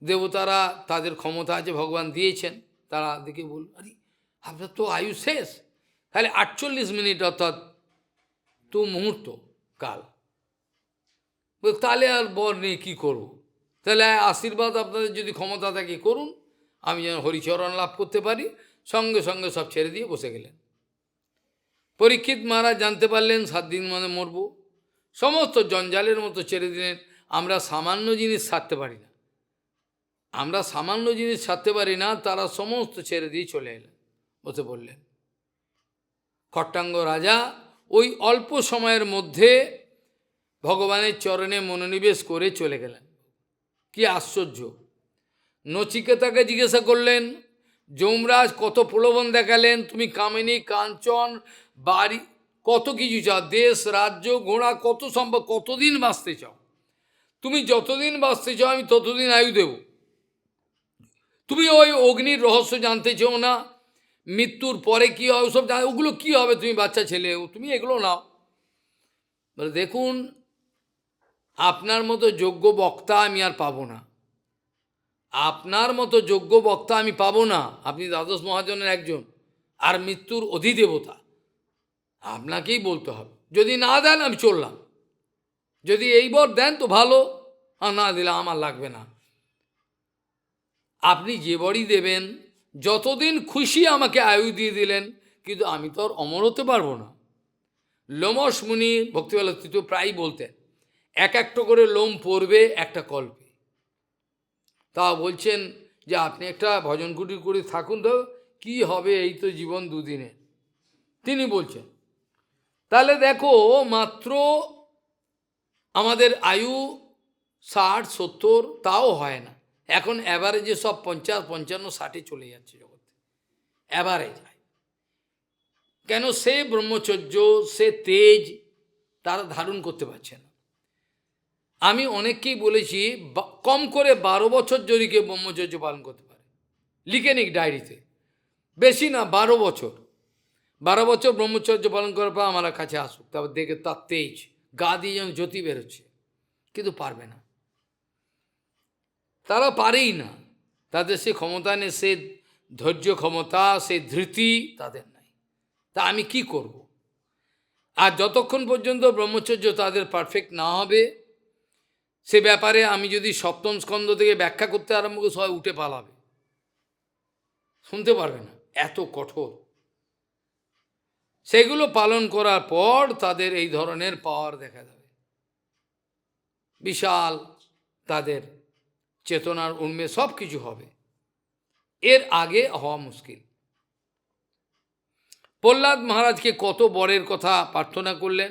দেবতারা তাদের ক্ষমতা আছে, ভগবান দিয়েছেন, তারা দেখে বলুন, আরে আপনার তো আয়ু শেষ, তাহলে 48 মিনিট, অর্থাৎ 2 মুহূর্ত কাল, তাহলে আর বর নিয়ে কী করবো? তাহলে আশীর্বাদ আপনাদের যদি ক্ষমতা থাকে করুন, আমি যেন হরিচরণ লাভ করতে পারি। সঙ্গে সঙ্গে সব ছেড়ে দিয়ে বসে গেলেন। পরীক্ষিত মহারাজ জানতে পারলেন 7 দিন মানে মরব, সমস্ত জঞ্জালের মতো ছেড়ে দিলেন। আমরা সামান্য জিনিস ছাড়তে পারি না, আমরা সামান্য জিনিস ছাড়তে পারি না, তারা সমস্ত ছেড়ে দিয়ে চলে এলেন, বসে পড়লেন। খট্টাঙ্গ রাজা ওই অল্প সময়ের মধ্যে ভগবানের চরণে মনোনিবেশ করে চলে গেলেন। কি আশ্চর্য! নচিকেতাকে জিজ্ঞাসা করলেন, যমরাজ কত প্রলোভন দেখালেন, তুমি কামিনী কাঞ্চন বাড়ি কত কিছু চাও, দেশ রাজ্য ঘোড়া কত সম্ভব, কতদিন বাঁচতে চাও, তুমি যতদিন বাঁচতে চাও আমি ততদিন আয়ু দেব। তুমি ওই অগ্নির রহস্য জানতে চাও না, মৃত্যুর পরে কী হয় ওসব ওগুলো কী হবে, তুমি বাচ্চা ছেলে, তুমি এগুলো নাও। বলে দেখুন, আপনার মতো যোগ্য বক্তা আমি আর পাবো না, আপনার মতো যোগ্য বক্তা আমি পাবো না, আপনি দ্বাদশ মহাজনের একজন, আর মৃত্যুর অধিদেবতা, আপনাকেই বলতে হবে। যদি না দেন আমি চললাম, যদি এই বর দেন তো ভালো, আর না দিলে আমার লাগবে না। আপনি যে বরই দেবেন, যতদিন খুশি আমাকে আয়ু দিয়ে দিলেন, কিন্তু আমি তো আর অমর হতে পারবো না। লোমস মুনি ভক্তিবেলা তৃতীয় প্রায়ই বলতেন, এক একটা করে লোম পড়বে একটা কল্পে। তা বলছেন যে আপনি একটা ভজন কুটি করে থাকুন, তো কি হবে, এই তো জীবন দুদিনে। তিনি বলছেন তাহলে দেখো, মাত্র আমাদের আয়ু 60-70, তাও হয় না। এখন অ্যাভারেজে সব 50-55-60 চলে যাচ্ছে জগতে, অ্যাভারেজ। কেন? সে ব্রহ্মচর্য, সে তেজ তারা ধারণ করতে পারছে না। আমি অনেককেই বলেছি, কম করে 12 বছর যদি কেউ ব্রহ্মচর্য পালন করতে পারে, লিখে নিক ডায়েরিতে, বেশি না 12 বছর, 12 বছর ব্রহ্মচর্য পালন করার পর আমার কাছে আসুক, তারপর দেখে তার তেজ গা দিয়ে যেন জ্যোতি বেরোচ্ছে। কিন্তু পারবে না, তারা পারেই না, তাদের সে ক্ষমতা নেই, সে ধৈর্য ক্ষমতা, সে ধৃতি তাদের নাই। তা আমি কি করব? আর যতক্ষণ পর্যন্ত ব্রহ্মচর্য তাদের পারফেক্ট না হবে, সে ব্যাপারে আমি যদি সপ্তম স্কন্ধ থেকে ব্যাখ্যা করতে আরম্ভ করি, সবাই উঠে পালাবে, শুনতে পারবে না, এত কঠোর। সেগুলো পালন করার পর তাদের এই ধরনের পাওয়ার দেখা যাবে, বিশাল তাদের চেতনার উন্মেষ, সব কিছু হবে। এর আগে হওয়া মুশকিল। প্রহ্লাদ মহারাজকে কত বরের কথা প্রার্থনা করলেন,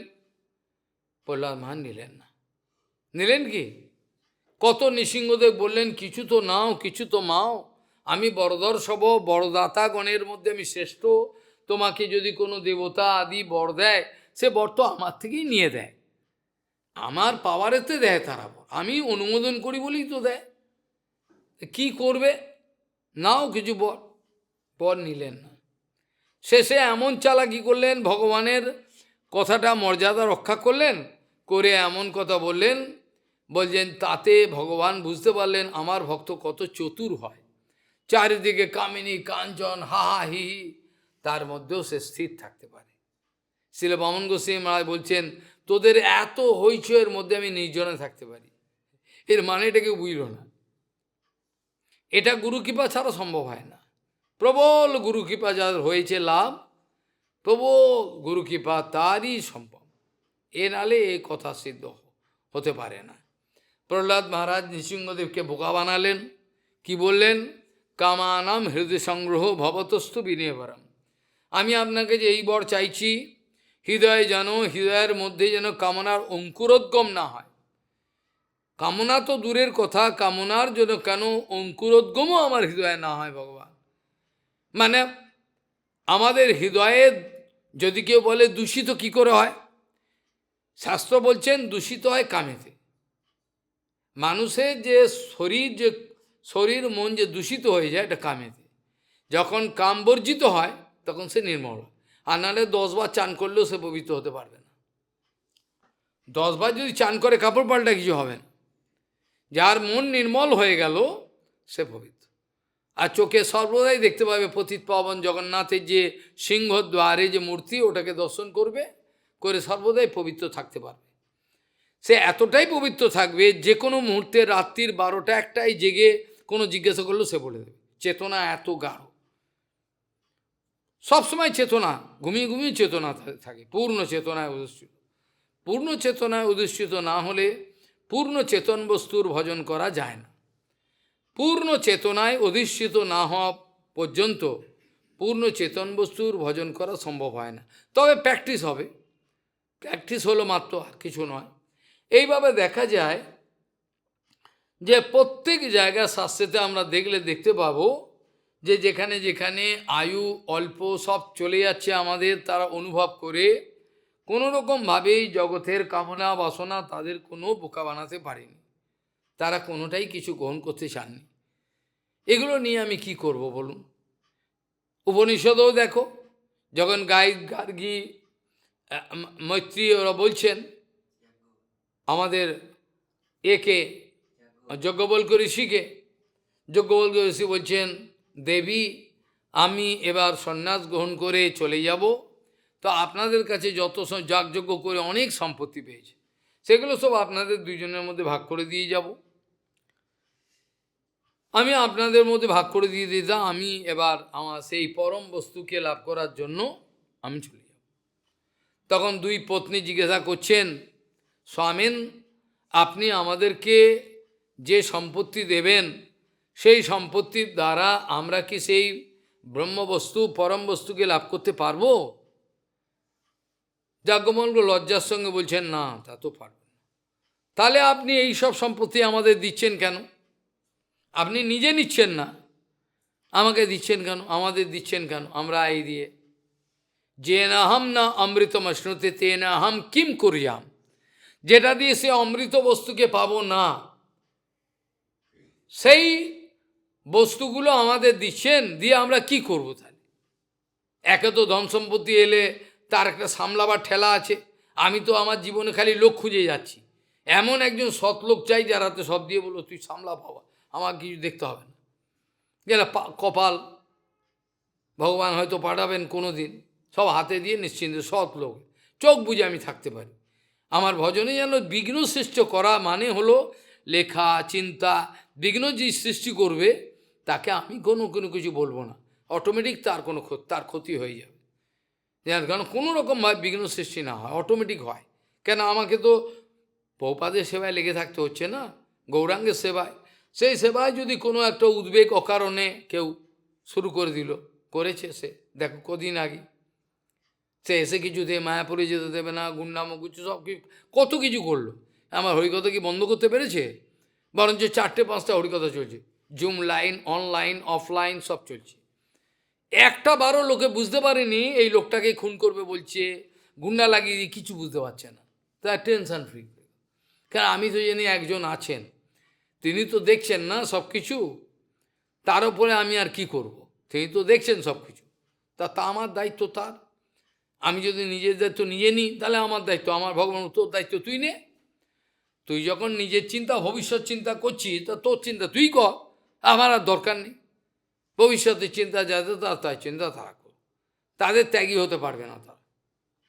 প্রহ্লাদ মহারাজ নিলেন না। নিলেন কি? কত নৃসিংহদেব বললেন, কিছু তো নাও, কিছু তো মাও, আমি বরদর্শব, বরদাতাগণের মধ্যে আমি শ্রেষ্ঠ, তোমাকে যদি কোনো দেবতা আদি বর দেয়, সে বর তো আমার থেকেই নিয়ে দেয়, আমার পাওয়ারেতে দেয় তারা বর, আমি অনুমোদন করি বলেই তো দেয়। কি করবে? নাও কিছু বর, বর নিলেন না। শেষে এমন চালাকি করলেন, ভগবানের কথাটা মর্যাদা রক্ষা করলেন, করে এমন কথা বললেন, বলছেন তাতে ভগবান বুঝতে পারলেন আমার ভক্ত কত চতুর হয়। চারিদিকে কামিনী কাঞ্চন হা হা হি হি, তার মধ্যেও সে স্থির থাকতে পারে। শ্রীল বামন গোস্বামী মহারাজ বলছেন, তোদের এত হইচয়ের মধ্যে আমি নির্জনে থাকতে পারি। এর মানে এটা কেউ বুঝল না। এটা গুরু কৃপা ছাড়া সম্ভব হয় না। প্রবল গুরু কৃপা যাদের হয়েছে লাভ, প্রবল গুরু কৃপা তারই সম্ভব, এ নালে এ কথা সিদ্ধ হতে পারে না। প্রহ্লাদ মহারাজ নৃসিংহদেবকে বোকা বানালেন। কি বললেন? কামানাম হৃদয় সংগ্রহ ভবতস্তু বিনয়বরম, আমি আপনাকে যে এই বর চাইছি, হৃদয়ে যেন, হৃদয়ের মধ্যে যেন কামনার অঙ্কুরোদ্গম না হয়। কামনা তো দূরের কথা, কামনার জন্য কেন অঙ্কুরোদ্গমও আমার হৃদয়ে না হয় ভগবান। মানে আমাদের হৃদয়ে যদি কেউ বলে দূষিত কি করে হয়, শাস্ত্র বলছেন দূষিত হয় কামেতে। মানুষের যে শরীর মন যে দূষিত হয়ে যায়, এটা কামেতে। যখন কাম বর্জিত হয় তখন সে নির্মল হয়। আর নাহলে 10 বার চান করলেও সে পবিত্র হতে পারবে না। 10 বার যদি চান করে কাপড় পাল্টা কিছু হবে না। যার মন নির্মল হয়ে গেল সে পবিত্র। আর চোখে সর্বদাই দেখতে পাবে পতিত পাবন জগন্নাথের যে সিংহদ্বারে যে মূর্তি, ওটাকে দর্শন করবে, করে সর্বদাই পবিত্র থাকতে পারবে। সে এতটাই পবিত্র থাকবে, যে কোনো মুহূর্তে রাত্রির 12টা 1টায় জেগে কোনো জিজ্ঞাসা করলেও সে বলে দেবে। চেতনা এত গাঢ়, সবসময় চেতনা, ঘুমিয়ে ঘুমিয়ে চেতনা থাকে, পূর্ণ চেতনায় অধিষ্ঠিত। পূর্ণ চেতনায় অধিষ্ঠিত না হলে পূর্ণ চেতন বস্তুর ভজন করা যায় না। পূর্ণ চেতনায় অধিষ্ঠিত না হওয়া পর্যন্ত পূর্ণ চেতন বস্তুর ভজন করা সম্ভব হয় না। তবে প্র্যাকটিস হবে, প্র্যাকটিস হলো মাত্র, আর কিছু নয়। এইভাবে দেখা যায় যে প্রত্যেক জায়গায় শাস্ত্রেতে আমরা দেখতে পাবো যে যেখানে যেখানে আয়ু অল্প সব চলে যাচ্ছে আমাদের, তারা অনুভব করে কোনোরকমভাবেই জগতের কামনা বাসনা তাদের কোনো বোকা বানাতে পারেনি। তারা কোনোটাই কিছু গ্রহণ করতে চাননি। এগুলো নিয়ে আমি কি করব বলুন? উপনিষদেও দেখো, যখন গার্গী মৈত্রী ওরা বলছেন আমাদের একে যজ্ঞবল্ক্য ঋষিকে, যজ্ঞবল্ক্য ঋষি বলছেন, দেবী আমি এবার সন্ন্যাস গ্রহণ করে চলে যাব, তো আপনাদের কাছে যত যাগযজ্ঞ করে অনেক সম্পত্তি পেয়েছে, সেগুলো সব আপনাদের দুইজনের মধ্যে ভাগ করে দিয়ে যাব। আমি আপনাদের মধ্যে ভাগ করে দিয়ে দিতাম, আমি এবার আমার সেই পরম বস্তুকে লাভ করার জন্য আমি চলে যাব। তখন দুই পত্নী জিজ্ঞাসা করছেন, স্বামীন আপনি আমাদেরকে যে সম্পত্তি দেবেন, সেই সম্পত্তির দ্বারা আমরা কি সেই ব্রহ্মবস্তু পরম বস্তুকে লাভ করতে পারবো? যাজ্ঞবল্ক্য লজ্জার সঙ্গে বলছেন, না তা তো পারবেন না। তাহলে আপনি এই সব সম্পত্তি আমাদের দিচ্ছেন কেন? আপনি নিজে নিচ্ছেন না, আমাকে দিচ্ছেন কেন, আমাদের দিচ্ছেন কেন? আমরা এই দিয়ে যে না হাম না অমৃতম শ্নুতে তে না হাম কিম করিয়াম, যেটা দিয়ে সে অমৃত বস্তুকে পাবো না, সেই বস্তুগুলো আমাদের দিচ্ছেন, দিয়ে আমরা কি করব? তাহলে একে তো ধন সম্পত্তি এলে তার একটা সামলাবার ঠেলা আছে, আমি তো আমার জীবনে খালি লোক খুঁজে যাচ্ছি, এমন একজন সৎ লোক চাই যারাতে সব দিয়ে বলো তুই সামলা বাবা, আমার কিছু দেখতে হবে না, যেটা কপাল, ভগবান হয়তো পাঠাবেন কোনো দিন, সব হাতে দিয়ে নিশ্চিন্তে সৎ লোক, চোখ বুঝে আমি থাকতে পারি। আমার ভজনে যেন বিঘ্ন সৃষ্টি করা মানে হলো লেখা চিন্তা, বিঘ্ন যে সৃষ্টি করবে তাকে আমি কোনো কিছু বলবো না, অটোমেটিক তার ক্ষতি হয়ে যাবে। কারণ কোনো রকমভাবে বিঘ্ন সৃষ্টি না হয়, অটোমেটিক হয়। কেন আমাকে তো প্রভুপাদের সেবায় লেগে থাকতে হচ্ছে না, গৌরাঙ্গের সেবায়, সেই সেবায় যদি কোনো একটা উদ্বেগ অকারণে কেউ শুরু করে দিল, করেছে সে, দেখো কদিন আগে সে এসে কিছুতে মায়াপুরে যেতে দেবে না, গুন্ডামো কিছু সব কত কিছু করলো, আমার হরিকথা কি বন্ধ করতে পেরেছে? বরঞ্চ 4-5টা হরিকথা চলছে, জুম লাইন, অনলাইন, অফলাইন সব চলছে। একটা বারও লোকে বুঝতে পারেনি এই লোকটাকে খুন করবে বলছে, গুন্ডা লাগিয়ে দিয়ে কিছু বুঝতে পারছে না, তার টেনশন ফ্রি। কারণ আমি তো জানি একজন আছেন, তিনি তো দেখছেন না সব কিছু, তার উপরে আমি আর কি করব, তিনি তো দেখছেন সব কিছু, তা আমার দায়িত্ব তার। আমি যদি নিজের দায়িত্ব নিজে নিই তাহলে আমার দায়িত্ব, আমার ভগবান তোর দায়িত্ব তুই নে, তুই যখন নিজের চিন্তা ভবিষ্যৎ চিন্তা করছিস তা তোর চিন্তা তুই কর, আমার আর দরকার নেই। ভবিষ্যতের চিন্তা যাদের তার চিন্তা তারা কর, তাদের ত্যাগী হতে পারবে না,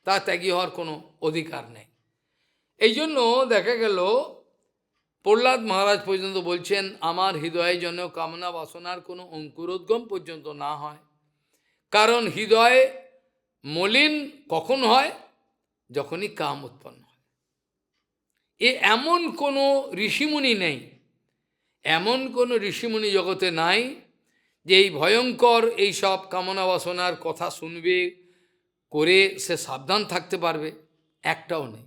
তার ত্যাগী হওয়ার কোনো অধিকার নেই। এই জন্য দেখা গেল প্রহ্লাদ মহারাজ পর্যন্ত বলছেন, আমার হৃদয়ে যেন কামনা বাসনার কোনো অঙ্কুরোদ্গম পর্যন্ত না হয়। কারণ হৃদয়ে মলিন কখন হয়? যখনই কাম উৎপন্ন হয়। এমন কোনো ঋষিমুনি নেই, এমন কোনো ঋষিমুনি জগতে নাই যে এই ভয়ঙ্কর এই সব কামনা বাসনার কথা শুনবে করে সে সাবধান থাকতে পারবে, একটাও নেই।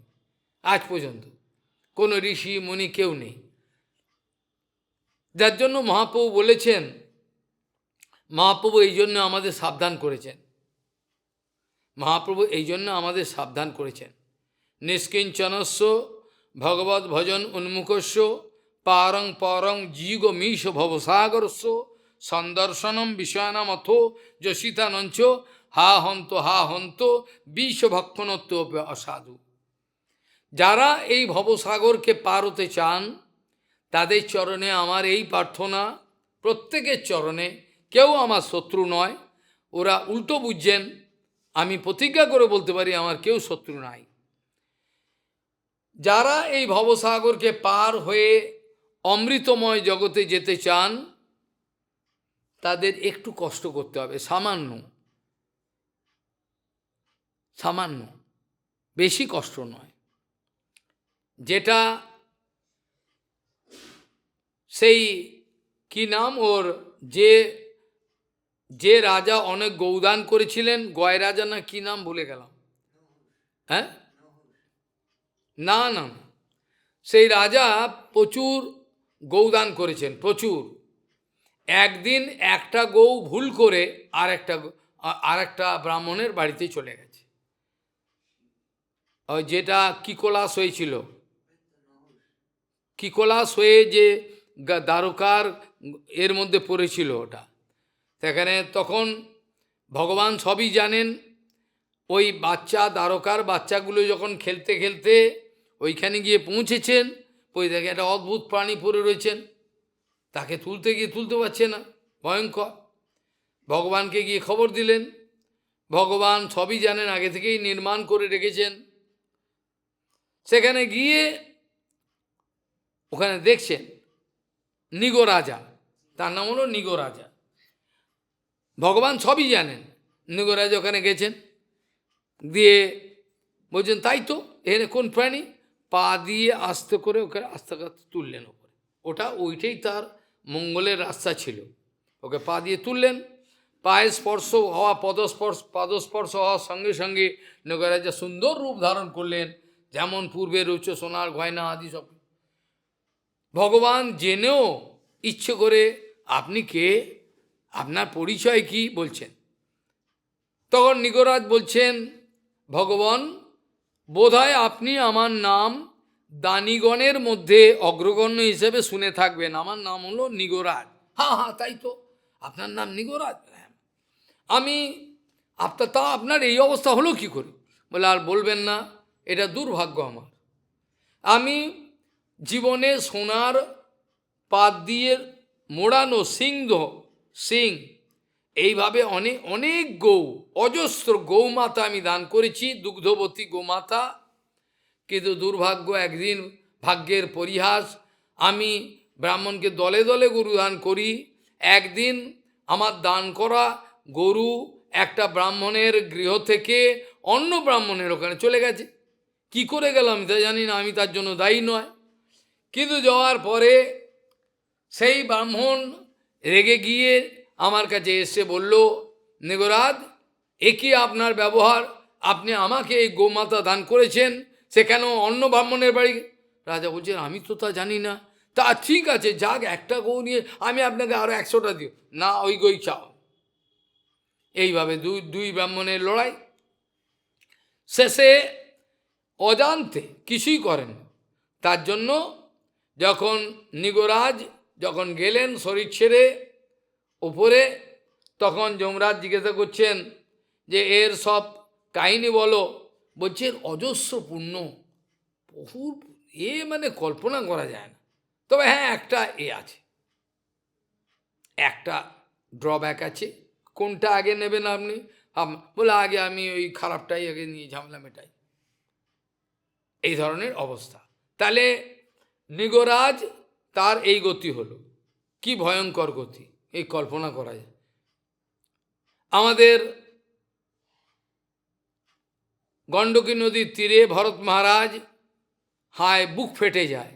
আজ পর্যন্ত কোনো ঋষি মুনি কেউ নেই। যার জন্য মহাপ্রভু বলেছেন, মহাপ্রভু এই জন্য আমাদের সাবধান করেছেন, মহাপ্রভু এই জন্য আমাদের সাবধান করেছেন, নিষ্কিঞ্চনস্য ভগবত ভজন উন্মুখস্য পারং পরং জীগ মীশ ভবসাগরস্য সন্দর্শনম বিষয়ানাম অথ যশিতানঞ্চ হা হন্ত বিষভক্ষণত্ব অসাধু। যারা এই ভবসাগরকে পার হতে চান তাদের চরণে আমার এই প্রার্থনা, প্রত্যেকের চরণে, কেউ আমার শত্রু নয়, ওরা উল্টো বুঝছেন, আমি প্রতিজ্ঞা করে বলতে পারি আমার কেউ শত্রু নাই। যারা এই ভবসাগরকে পার হয়ে অমৃতময় জগতে যেতে চান তাদের একটু কষ্ট করতে হবে, সামান্য সামান্য, বেশি কষ্ট নয়। যেটা সেই কি নাম ওর, যে যে রাজা অনেক গৌদান করেছিলেন, গয় রাজা না কি নাম ভুলে গেলাম, হ্যাঁ না না, সেই রাজা প্রচুর গৌদান করেছেন, প্রচুর। একদিন একটা গৌ ভুল করে আর একটা ব্রাহ্মণের বাড়িতে চলে গেছে, ওই যেটা কিকোলাস হয়েছিল, কিকোলাস হয়ে যে দ্বারকার এর মধ্যে পড়েছিল ওটা, সেখানে তখন ভগবান সবই জানেন, ওই বাচ্চা দ্বারকার বাচ্চাগুলো যখন খেলতে খেলতে ওইখানে গিয়ে পৌঁছেছেন, ওই দেখে একটা অদ্ভুত প্রাণী পড়ে রয়েছেন, তাকে তুলতে গিয়ে তুলতে পারছে না, ভয়ঙ্কর। ভগবানকে গিয়ে খবর দিলেন, ভগবান সবই জানেন, আগে থেকেই নির্মাণ করে রেখেছেন। সেখানে গিয়ে ওখানে দেখছেন নিগরাজা, তার নাম হলো নিগরাজা। ভগবান সবই জানেন। নিগরাজা ওখানে গেছেন, দিয়ে বলছেন তাই তো, এখানে কোন প্রাণী? পা দিয়ে আস্তে করে ওকে আস্তে আস্তে তুললেন ওপরে। ওইটাই তার মঙ্গলের রাস্তা ছিল। ওকে পা দিয়ে তুললেন, পায়ে স্পর্শ হওয়া, পাদস্পর্শ হওয়ার সঙ্গে সঙ্গে নগরাজা সুন্দর রূপ ধারণ করলেন, যেমন পূর্বের উচ্চ সোনার গয়না আদি সব। ভগবান জেনেও ইচ্ছে করে আপনি কে, আপনার পরিচয় কি বলছেন। তখন নিগরাজ বলছেন, ভগবান বোধহয় আপনি আমার নাম দানিগণের মধ্যে অগ্রগণ্য হিসেবে শুনে থাকবেন, আমার নাম হলো নিগরাজ। হ্যাঁ হ্যাঁ তাই তো, আপনার নাম নিগরাজ। আমি আপনার এই অবস্থা হলো কি করে? বলে আর বলবেন না, এটা দুর্ভাগ্য আমার। আমি জীবনে সোনার পাত দিয়ে মোড়ানো সিং এইভাবে অনেক অনেক অজস্র গৌমাতা আমি দান করেছি, দুগ্ধবতী গোমাতা। কিন্তু দুর্ভাগ্য, একদিন ভাগ্যের পরিহাস, আমি ব্রাহ্মণকে দলে দলে গরু দান করি। একদিন আমার দান করা গরু একটা ব্রাহ্মণের গৃহ থেকে অন্য ব্রাহ্মণের ওখানে চলে গেছে। কি করে গেল আমি তা জানি না, আমি তার জন্য দায়ী নয়। কিন্তু যাওয়ার পরে সেই ব্রাহ্মণ রেগে গিয়ে আমার কাছে এসে বলল, নিগরাজ এ কি আপনার ব্যবহার? আপনি আমাকে এই গোমাতা দান করেছেন, সেখানে অন্য ব্রাহ্মণের বাড়ি। রাজা বলছেন আমি তো তা জানি না। তা ঠিক আছে, যাক, একটা গৌ নিয়ে আমি আপনাকে আরো 100টা দিও না, ওই গই চাও। এইভাবে দুই ব্রাহ্মণের লড়াই। শেষে অজান্তে কিছুই করেন। তার জন্য যখন নিগরাজ যখন গেলেন শরীর ছেড়ে উপরে, তখন যমরাজ জিজ্ঞাসা করছেন যে এর সব কাহিনী বলো। বলছে অজস্র পূর্ণ, বহু, মানে কল্পনা করা যায় না। তবে হ্যাঁ, একটা আছে, একটা ড্রব্যাক আছে। কোনটা আগে নেবেন আপনি? বলে আগে আমি ওই খারাপটাই আগে নিয়ে ঝামেলা মেটাই, এই ধরনের অবস্থা। তাহলে নিগরাজ তার এই গতি হলো, কি ভয়ঙ্কর গতি, এই কল্পনা করা যায়। আমাদের গণ্ডকী নদীর তীরে ভরত মহারাজ, হায় বুক ফেটে যায়,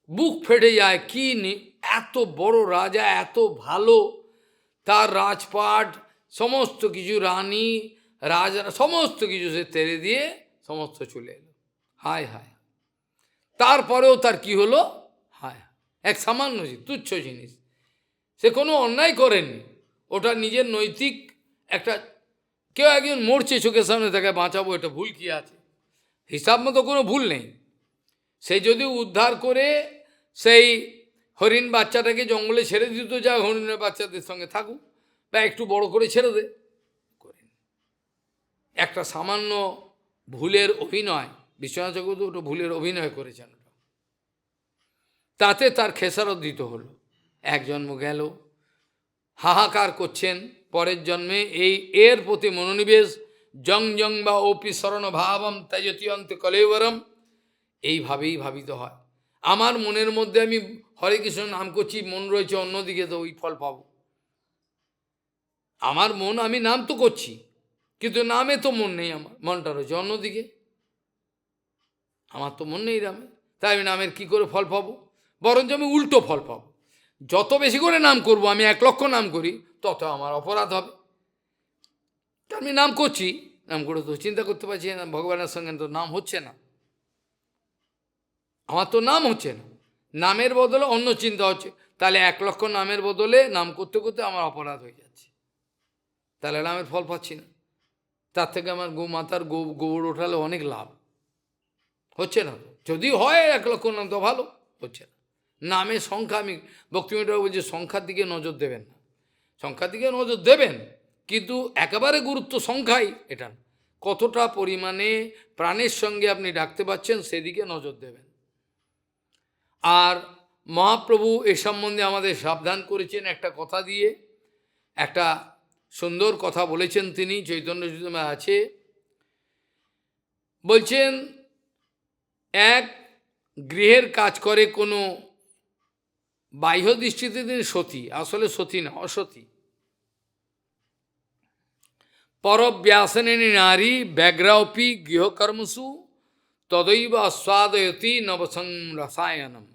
বুক ফেটে যায়। কি এত বড় রাজা, এত ভালো, তার রাজপাট সমস্ত কিছু, রানী রাজা সমস্ত কিছু সে তেড়ে দিয়ে সমস্ত চলে এলো। হায় হায়। তারপরেও তার কি হলো? হায়, এক সামান্য তুচ্ছ জিনিস, সে কোনো অন্যায় করেনি। ওটা নিজের নৈতিক একটা, কেউ একজন মরছে চোখের সামনে, তাকে বাঁচাবো, এটা ভুল কি আছে? হিসাব মতো কোনো ভুল নেই। সে যদি উদ্ধার করে সেই হরিণ বাচ্চাটাকে জঙ্গলে ছেড়ে দিত, যা হরিণের বাচ্চাদের সঙ্গে থাকুক, বা একটু বড় করে ছেড়ে দে, করেন। একটা সামান্য ভুলের অভিনয়, বিশ্বনাথ চক্রবর্তী ওটা ভুলের অভিনয় করেছেন, তাতে তার খেসারত দিতে হলো। এক জন্ম গেল, হাহাকার করছেন পরের জন্মে এর প্রতি মনোনিবেশ, জং জং বা ওপি শরণ ভাবম ত্যাজতি অন্তে কলেবরম, এইভাবেই ভাবিত হয়। আমার মনের মধ্যে আমি হরে কৃষ্ণ নাম করছি, মন রয়েছে অন্যদিকে, তো ওই ফল পাব। আমার মন, আমি নাম তো করছি, কিন্তু নামে তো মন নেই, আমার মনটা রয়েছে অন্যদিকে, আমার তো মন নেই নামে, তাই আমি নামের কি করে ফল পাবো? বরঞ্চ আমি উল্টো ফল পাবো। যত বেশি করে নাম করব, আমি 1 লক্ষ নাম করি, তত আমার অপরাধ হবে। আমি নাম করছি, নাম করে তো চিন্তা করতে পারছি না, ভগবানের সঙ্গে তো নাম হচ্ছে না, আমার তো নাম হচ্ছে না, নামের বদলে অন্য চিন্তা হচ্ছে। তাহলে 1 লক্ষ নামের বদলে নাম করতে করতে আমার অপরাধ হয়ে যাচ্ছে, তাহলে নামের ফল পাচ্ছি না। তার থেকে আমার গোমাতার গোবর ওঠালে অনেক লাভ হচ্ছে না। যদি হয় 1 লক্ষ নাম তো ভালো, হচ্ছে না। নামের সংখ্যা, আমি ভক্তিমিটার বলছি সংখ্যার দিকে নজর দেবেন না, সংখ্যার দিকে নজর দেবেন, কিন্তু একেবারে গুরুত্ব সংখ্যাই এটা না, কতটা পরিমাণে প্রাণের সঙ্গে আপনি ডাকতে পাচ্ছেন সেদিকে নজর দেবেন। আর মহাপ্রভু এ সম্বন্ধে আমাদের সাবধান করেছেন একটা কথা দিয়ে, একটা সুন্দর কথা বলেছেন তিনি, চৈতন্য চরিতামৃতে আছে। বলছেন এক গৃহের কাজ করে কোনো বাহ্য দৃষ্টিতে তিনি সতী, আসলে সতী না, অসতী। পরব্যাসনেনি নারী ব্যাঘ্রাওপি গৃহকর্মসু তদৈব আস্বাদয়তি নবসং রসায়নম।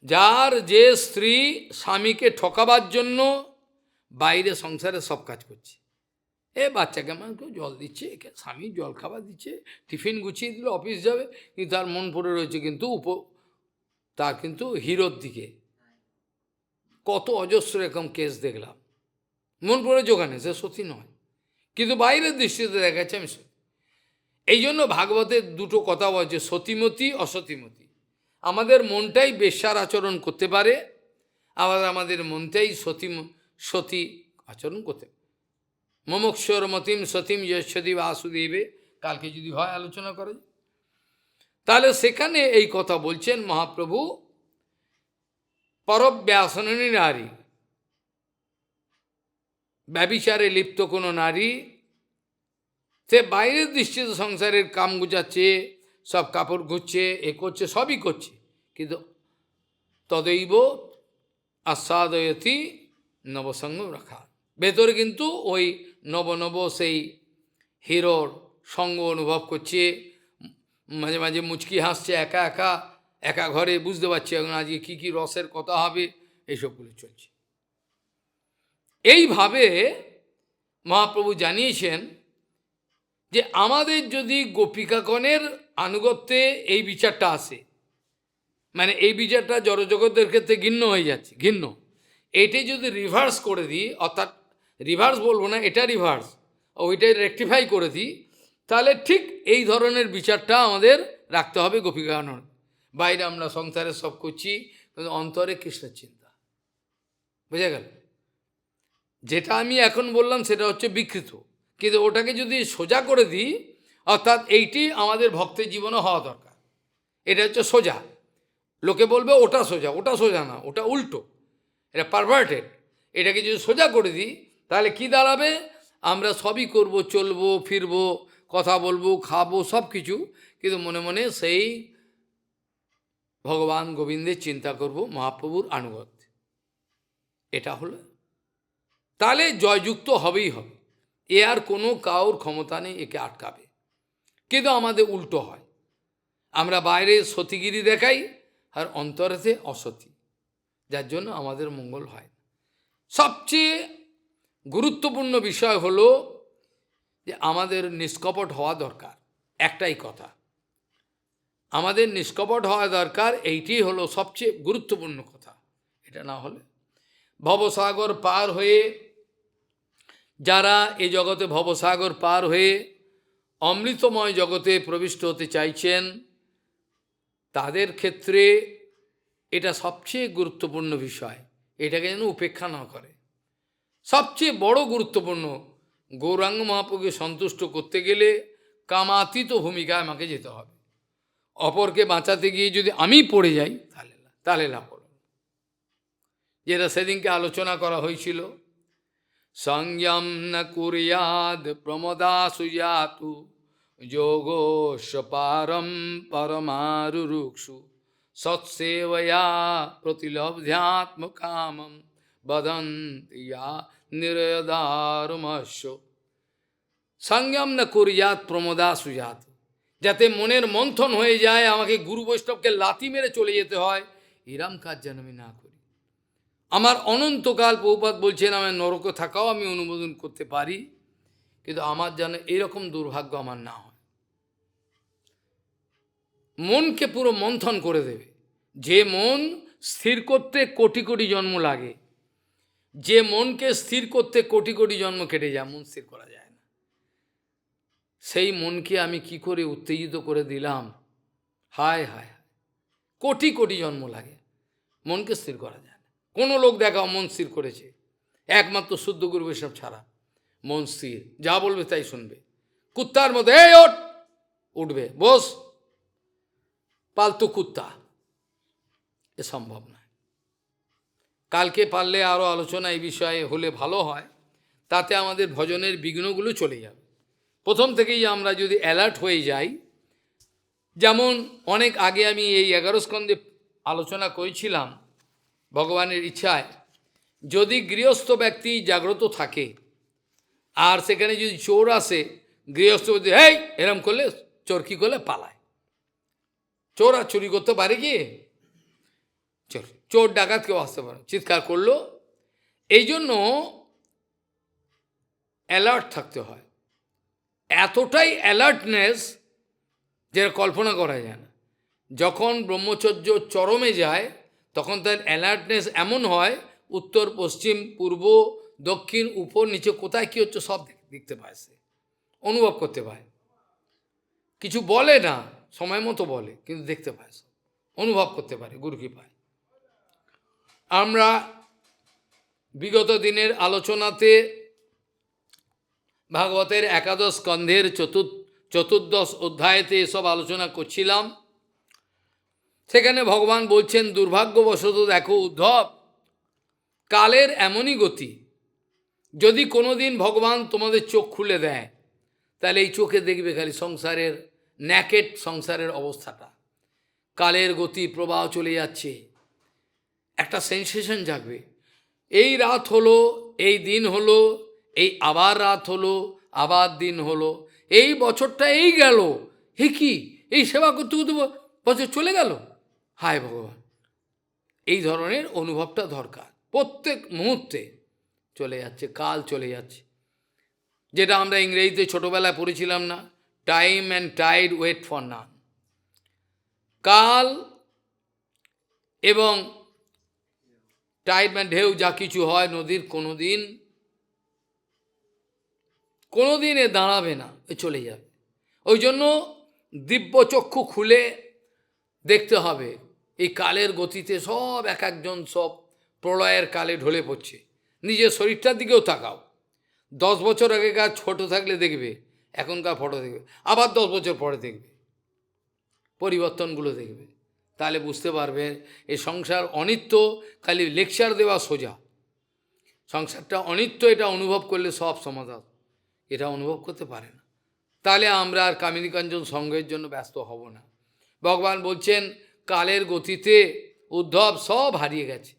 যার যে স্ত্রী স্বামীকে ঠকাবার জন্য বাইরে সংসারে সব কাজ করছে, বাচ্চাকে আমাকে জল দিচ্ছে, স্বামী জল খাবার দিচ্ছে, টিফিন গুছিয়ে দিল, অফিস যাবে, কিন্তু তার মন পড়ে রয়েছে কিন্তু তার কিন্তু হিরোর দিকে। কত অজস্র এরকম কেস দেখলাম, মন পড়েছে ওখানে, সে সতী নয়, কিন্তু বাইরের দৃষ্টিতে দেখাচ্ছে আমি সতী। এই জন্য ভাগবতের দুটো কথা বলছে, সতীমতী অসতীমতী। আমাদের মনটাই বেশ্যার আচরণ করতে পারে, আবার আমাদের মনটাই সতী আচরণ করতে পারে। মমক্ষর মতিম সতীম যশদি বাসুদেবে, কালকে যদি হয় আলোচনা করা যায়। তাহলে সেখানে এই কথা বলছেন মহাপ্রভু, পরব্যাসনী নারী, ব্যভিচারে লিপ্ত কোনো নারী, সে বাইরের দৃষ্টিতে সংসারের কাম গুজাচ্ছে, সব কাপড় ঘুরছে, এ করছে, সবই করছে, কিন্তু তদৈব আস্বাদয়তি নবসঙ্গ রাখা, ভেতরে কিন্তু ওই নব সেই হিরোর সঙ্গ অনুভব করছে, মাঝে মাঝে মুচকি হাসছে, একা একা একা ঘরে, বুঝতে পারছি এখন আজকে কী কী রসের কথা হবে, এইসবগুলো চলছে। এইভাবে মহাপ্রভু জানিয়েছেন যে আমাদের যদি গোপিকাগণের আনুগত্যে এই বিচারটা আসে, মানে এই বিচারটা জড়জগতের ক্ষেত্রে ঘৃণ্য হয়ে যাচ্ছে, ঘৃণ্য, এইটাই যদি রিভার্স করে দিই, অর্থাৎ রিভার্স বলবো না, এটা রিভার্স, ওইটাই রেকটিফাই করে দিই, তাহলে ঠিক এই ধরনের বিচারটা আমাদের রাখতে হবে গোপিকাগণের। বাইরে আমরা সংসারে সব করছি, কিন্তু অন্তরে কৃষ্ণের চিন্তা, বুঝা গেল? যেটা আমি এখন বললাম সেটা হচ্ছে বিকৃত, কিন্তু ওটাকে যদি সোজা করে দিই, অর্থাৎ এইটি আমাদের ভক্তের জীবনে হওয়া দরকার, এটা হচ্ছে সোজা। লোকে বলবে ওটা সোজা, ওটা সোজা না, ওটা উল্টো, এটা পারভার্টেড। এটাকে যদি সোজা করে দিই তাহলে কি দাঁড়াবে? আমরা সবই করব, চলবো, ফিরবো, কথা বলবো, খাবো, সব কিছু, কিন্তু মনে মনে সেই ভগবান গোবিন্দের চিন্তা করব, মহাপ্রভুর আনুগত্য। এটা হলো, তাহলে জয়যুক্ত হবেই হবে, এ আর কোনো কাউর ক্ষমতা নেই একে আটকাবে। কিন্তু আমাদের উল্টো হয়, আমরা বাইরে সতীগিরি দেখাই আর অন্তরেতে অসতী, যার জন্য আমাদের মঙ্গল হয়। সবচেয়ে গুরুত্বপূর্ণ বিষয় হলো যে আমাদের নিষ্কপট হওয়া দরকার, একটাই কথা, আমাদের নিষ্কপট হওয়া দরকার, এইটি হলো সবচেয়ে গুরুত্বপূর্ণ কথা। এটা না হলে ভবসাগর পার হয়ে, যারা এই জগতে ভবসাগর পার হয়ে অমৃতময় জগতে প্রবিষ্ট হতে চাইছেন, তাদের ক্ষেত্রে এটা সবচেয়ে গুরুত্বপূর্ণ বিষয়, এটাকে যেন উপেক্ষা না করে। সবচেয়ে বড় গুরুত্বপূর্ণ, গৌরাঙ্গ মহাপ্রভুকে সন্তুষ্ট করতে গেলে কামাতীত ভূমিকায় আমাকে যেতে হবে। অপরকে বাঁচাতে গিয়ে যদি আমি পড়ে যাই তাহলে লাভ হল, যেটা সেদিনকে আলোচনা করা হয়েছিল। সংযম ন কুর্যাদ প্রমদা সুজাতু যোগোশ পারম পরমারুরুক্ষু সৎসেবয়া প্রতিলব্ধ্যাত্মকামম বদন্তি ইয়া নিরয়দারুমস্য। সংযম ন কুর্যাদ প্রমদা সুজাত, যাতে মনের মন্থন হয়ে যায়, আমাকে গুরু বৈষ্ণবকে লাথি মেরে চলে যেতে হয়, এরম কাজ যেন আমি না করি। আমার অনন্তকাল প্রভুপাদ বলছেন আমার নরকে থাকাও আমি অনুমোদন করতে পারি, কিন্তু আমার যেন এরকম দুর্ভাগ্য আমার না হয়। মনকে পুরো মন্থন করে দেবে, যে মন স্থির করতে কোটি কোটি জন্ম লাগে, যে মনকে স্থির করতে কোটি কোটি জন্ম কেটে যায়, মন স্থির করা যায় না, সেই মনকে আমি কি করে উত্তেজিত করে দিলাম, হায় হায়, কোটি কোটি জন্ম লাগে, মনকে স্থির করা যায় না। কোনো লোক দেখাও মন স্থির করেছে, একমাত্র শুদ্ধ গুরু বৈষ্ণব ছাড়া। মন স্থির, যা বলবে তাই শুনবে, কুত্তার মতো এই ওঠ, উঠবে, বস, পালতু কুত্তা, এ সম্ভব নয়। কালকে পারলে আরও আলোচনা এই বিষয়ে হলে ভালো হয়, তাতে আমাদের ভজনের বিঘ্নগুলো চলে যাবে। প্রথম থেকেই আমরা যদি অ্যালার্ট হয়ে যাই, যেমন অনেক আগে আমি এই 11 স্কন্ধে আলোচনা করেছিলাম, ভগবানের ইচ্ছায় যদি গৃহস্থ ব্যক্তি জাগ্রত থাকে আর সেখানে যদি চোর আসে, গৃহস্থ যদি এই এরম করলে চোর কী করলে পালায়। চোর আর চুরি করতে পারে কি? চোর চোর ডাকাত কেউ আসতে পারে, চিৎকার করলো। এই জন্য অ্যালার্ট থাকতে হয়, এতটাই অ্যালার্টনেস যেটা কল্পনা করা যায় না। যখন ব্রহ্মচর্য চরমে যায় তখন তার অ্যালার্টনেস এমন হয়, উত্তর পশ্চিম পূর্ব দক্ষিণ উপর নিচে কোথায় কী হচ্ছে সব দেখতে পায়, সে অনুভব করতে পায়। কিছু বলে না, সময় মতো বলে, কিন্তু দেখতে পায়, সব অনুভব করতে পারে গুরু কৃপায়। আমরা বিগত দিনের আলোচনাতে ভাগবতের 11 স্কন্ধের চতুর্দশ অধ্যায়েতে এসব আলোচনা করছিলাম। সেখানে ভগবান বলছেন, দুর্ভাগ্যবশত দেখো উদ্ধব, কালের এমনই গতি, যদি কোনোদিন ভগবান তোমাদের চোখ খুলে দেয়, তাহলে এই চোখে দেখবে খালি সংসারের ন্যাকেট, সংসারের অবস্থাটা, কালের গতি প্রবাহ চলে যাচ্ছে, একটা সেন্সেশন জাগবে। এই রাত হলো, এই দিন হলো, এই আবার রাত হলো, আবার দিন হলো, এই বছরটা এই গেল, হে কি এই সেবা করতে করতে বছর চলে গেল, হায় ভগবান। এই ধরনের অনুভবটা দরকার, প্রত্যেক মুহূর্তে চলে যাচ্ছে, কাল চলে যাচ্ছে। যেটা আমরা ইংরেজিতে ছোটোবেলায় পড়েছিলাম না, time and tide wait for none. কাল এবং টাইড মানে ঢেউ, যা কিছু হয় নদীর, কোনোদিন এ দাঁড়াবে না, এ চলে যাবে। ওই জন্য দিব্য চক্ষু খুলে দেখতে হবে, এই কালের গতিতে সব এক একজন সব প্রলয়ের কালে ঢলে পড়ছে। নিজের শরীরটার দিকেও তাকাও, 10 বছর আগেকার ছোট থাকলে দেখবে, এখনকার ফটো দেখবে, আবার 10 বছর পরে দেখবে, পরিবর্তনগুলো দেখবে, তাহলে বুঝতে পারবে এই সংসার অনিত্য। খালি লেকচার দেওয়া সোজা, সংসারটা অনিত্য এটা অনুভব করলে সব সমাধান, এটা অনুভব করতে পারে না, তাহলে আমরা আর কামিনী কাঞ্চন সঙ্গের জন্য ব্যস্ত হব না। ভগবান বলছেন কালের গতিতে উদ্ধব সব হারিয়ে গেছে,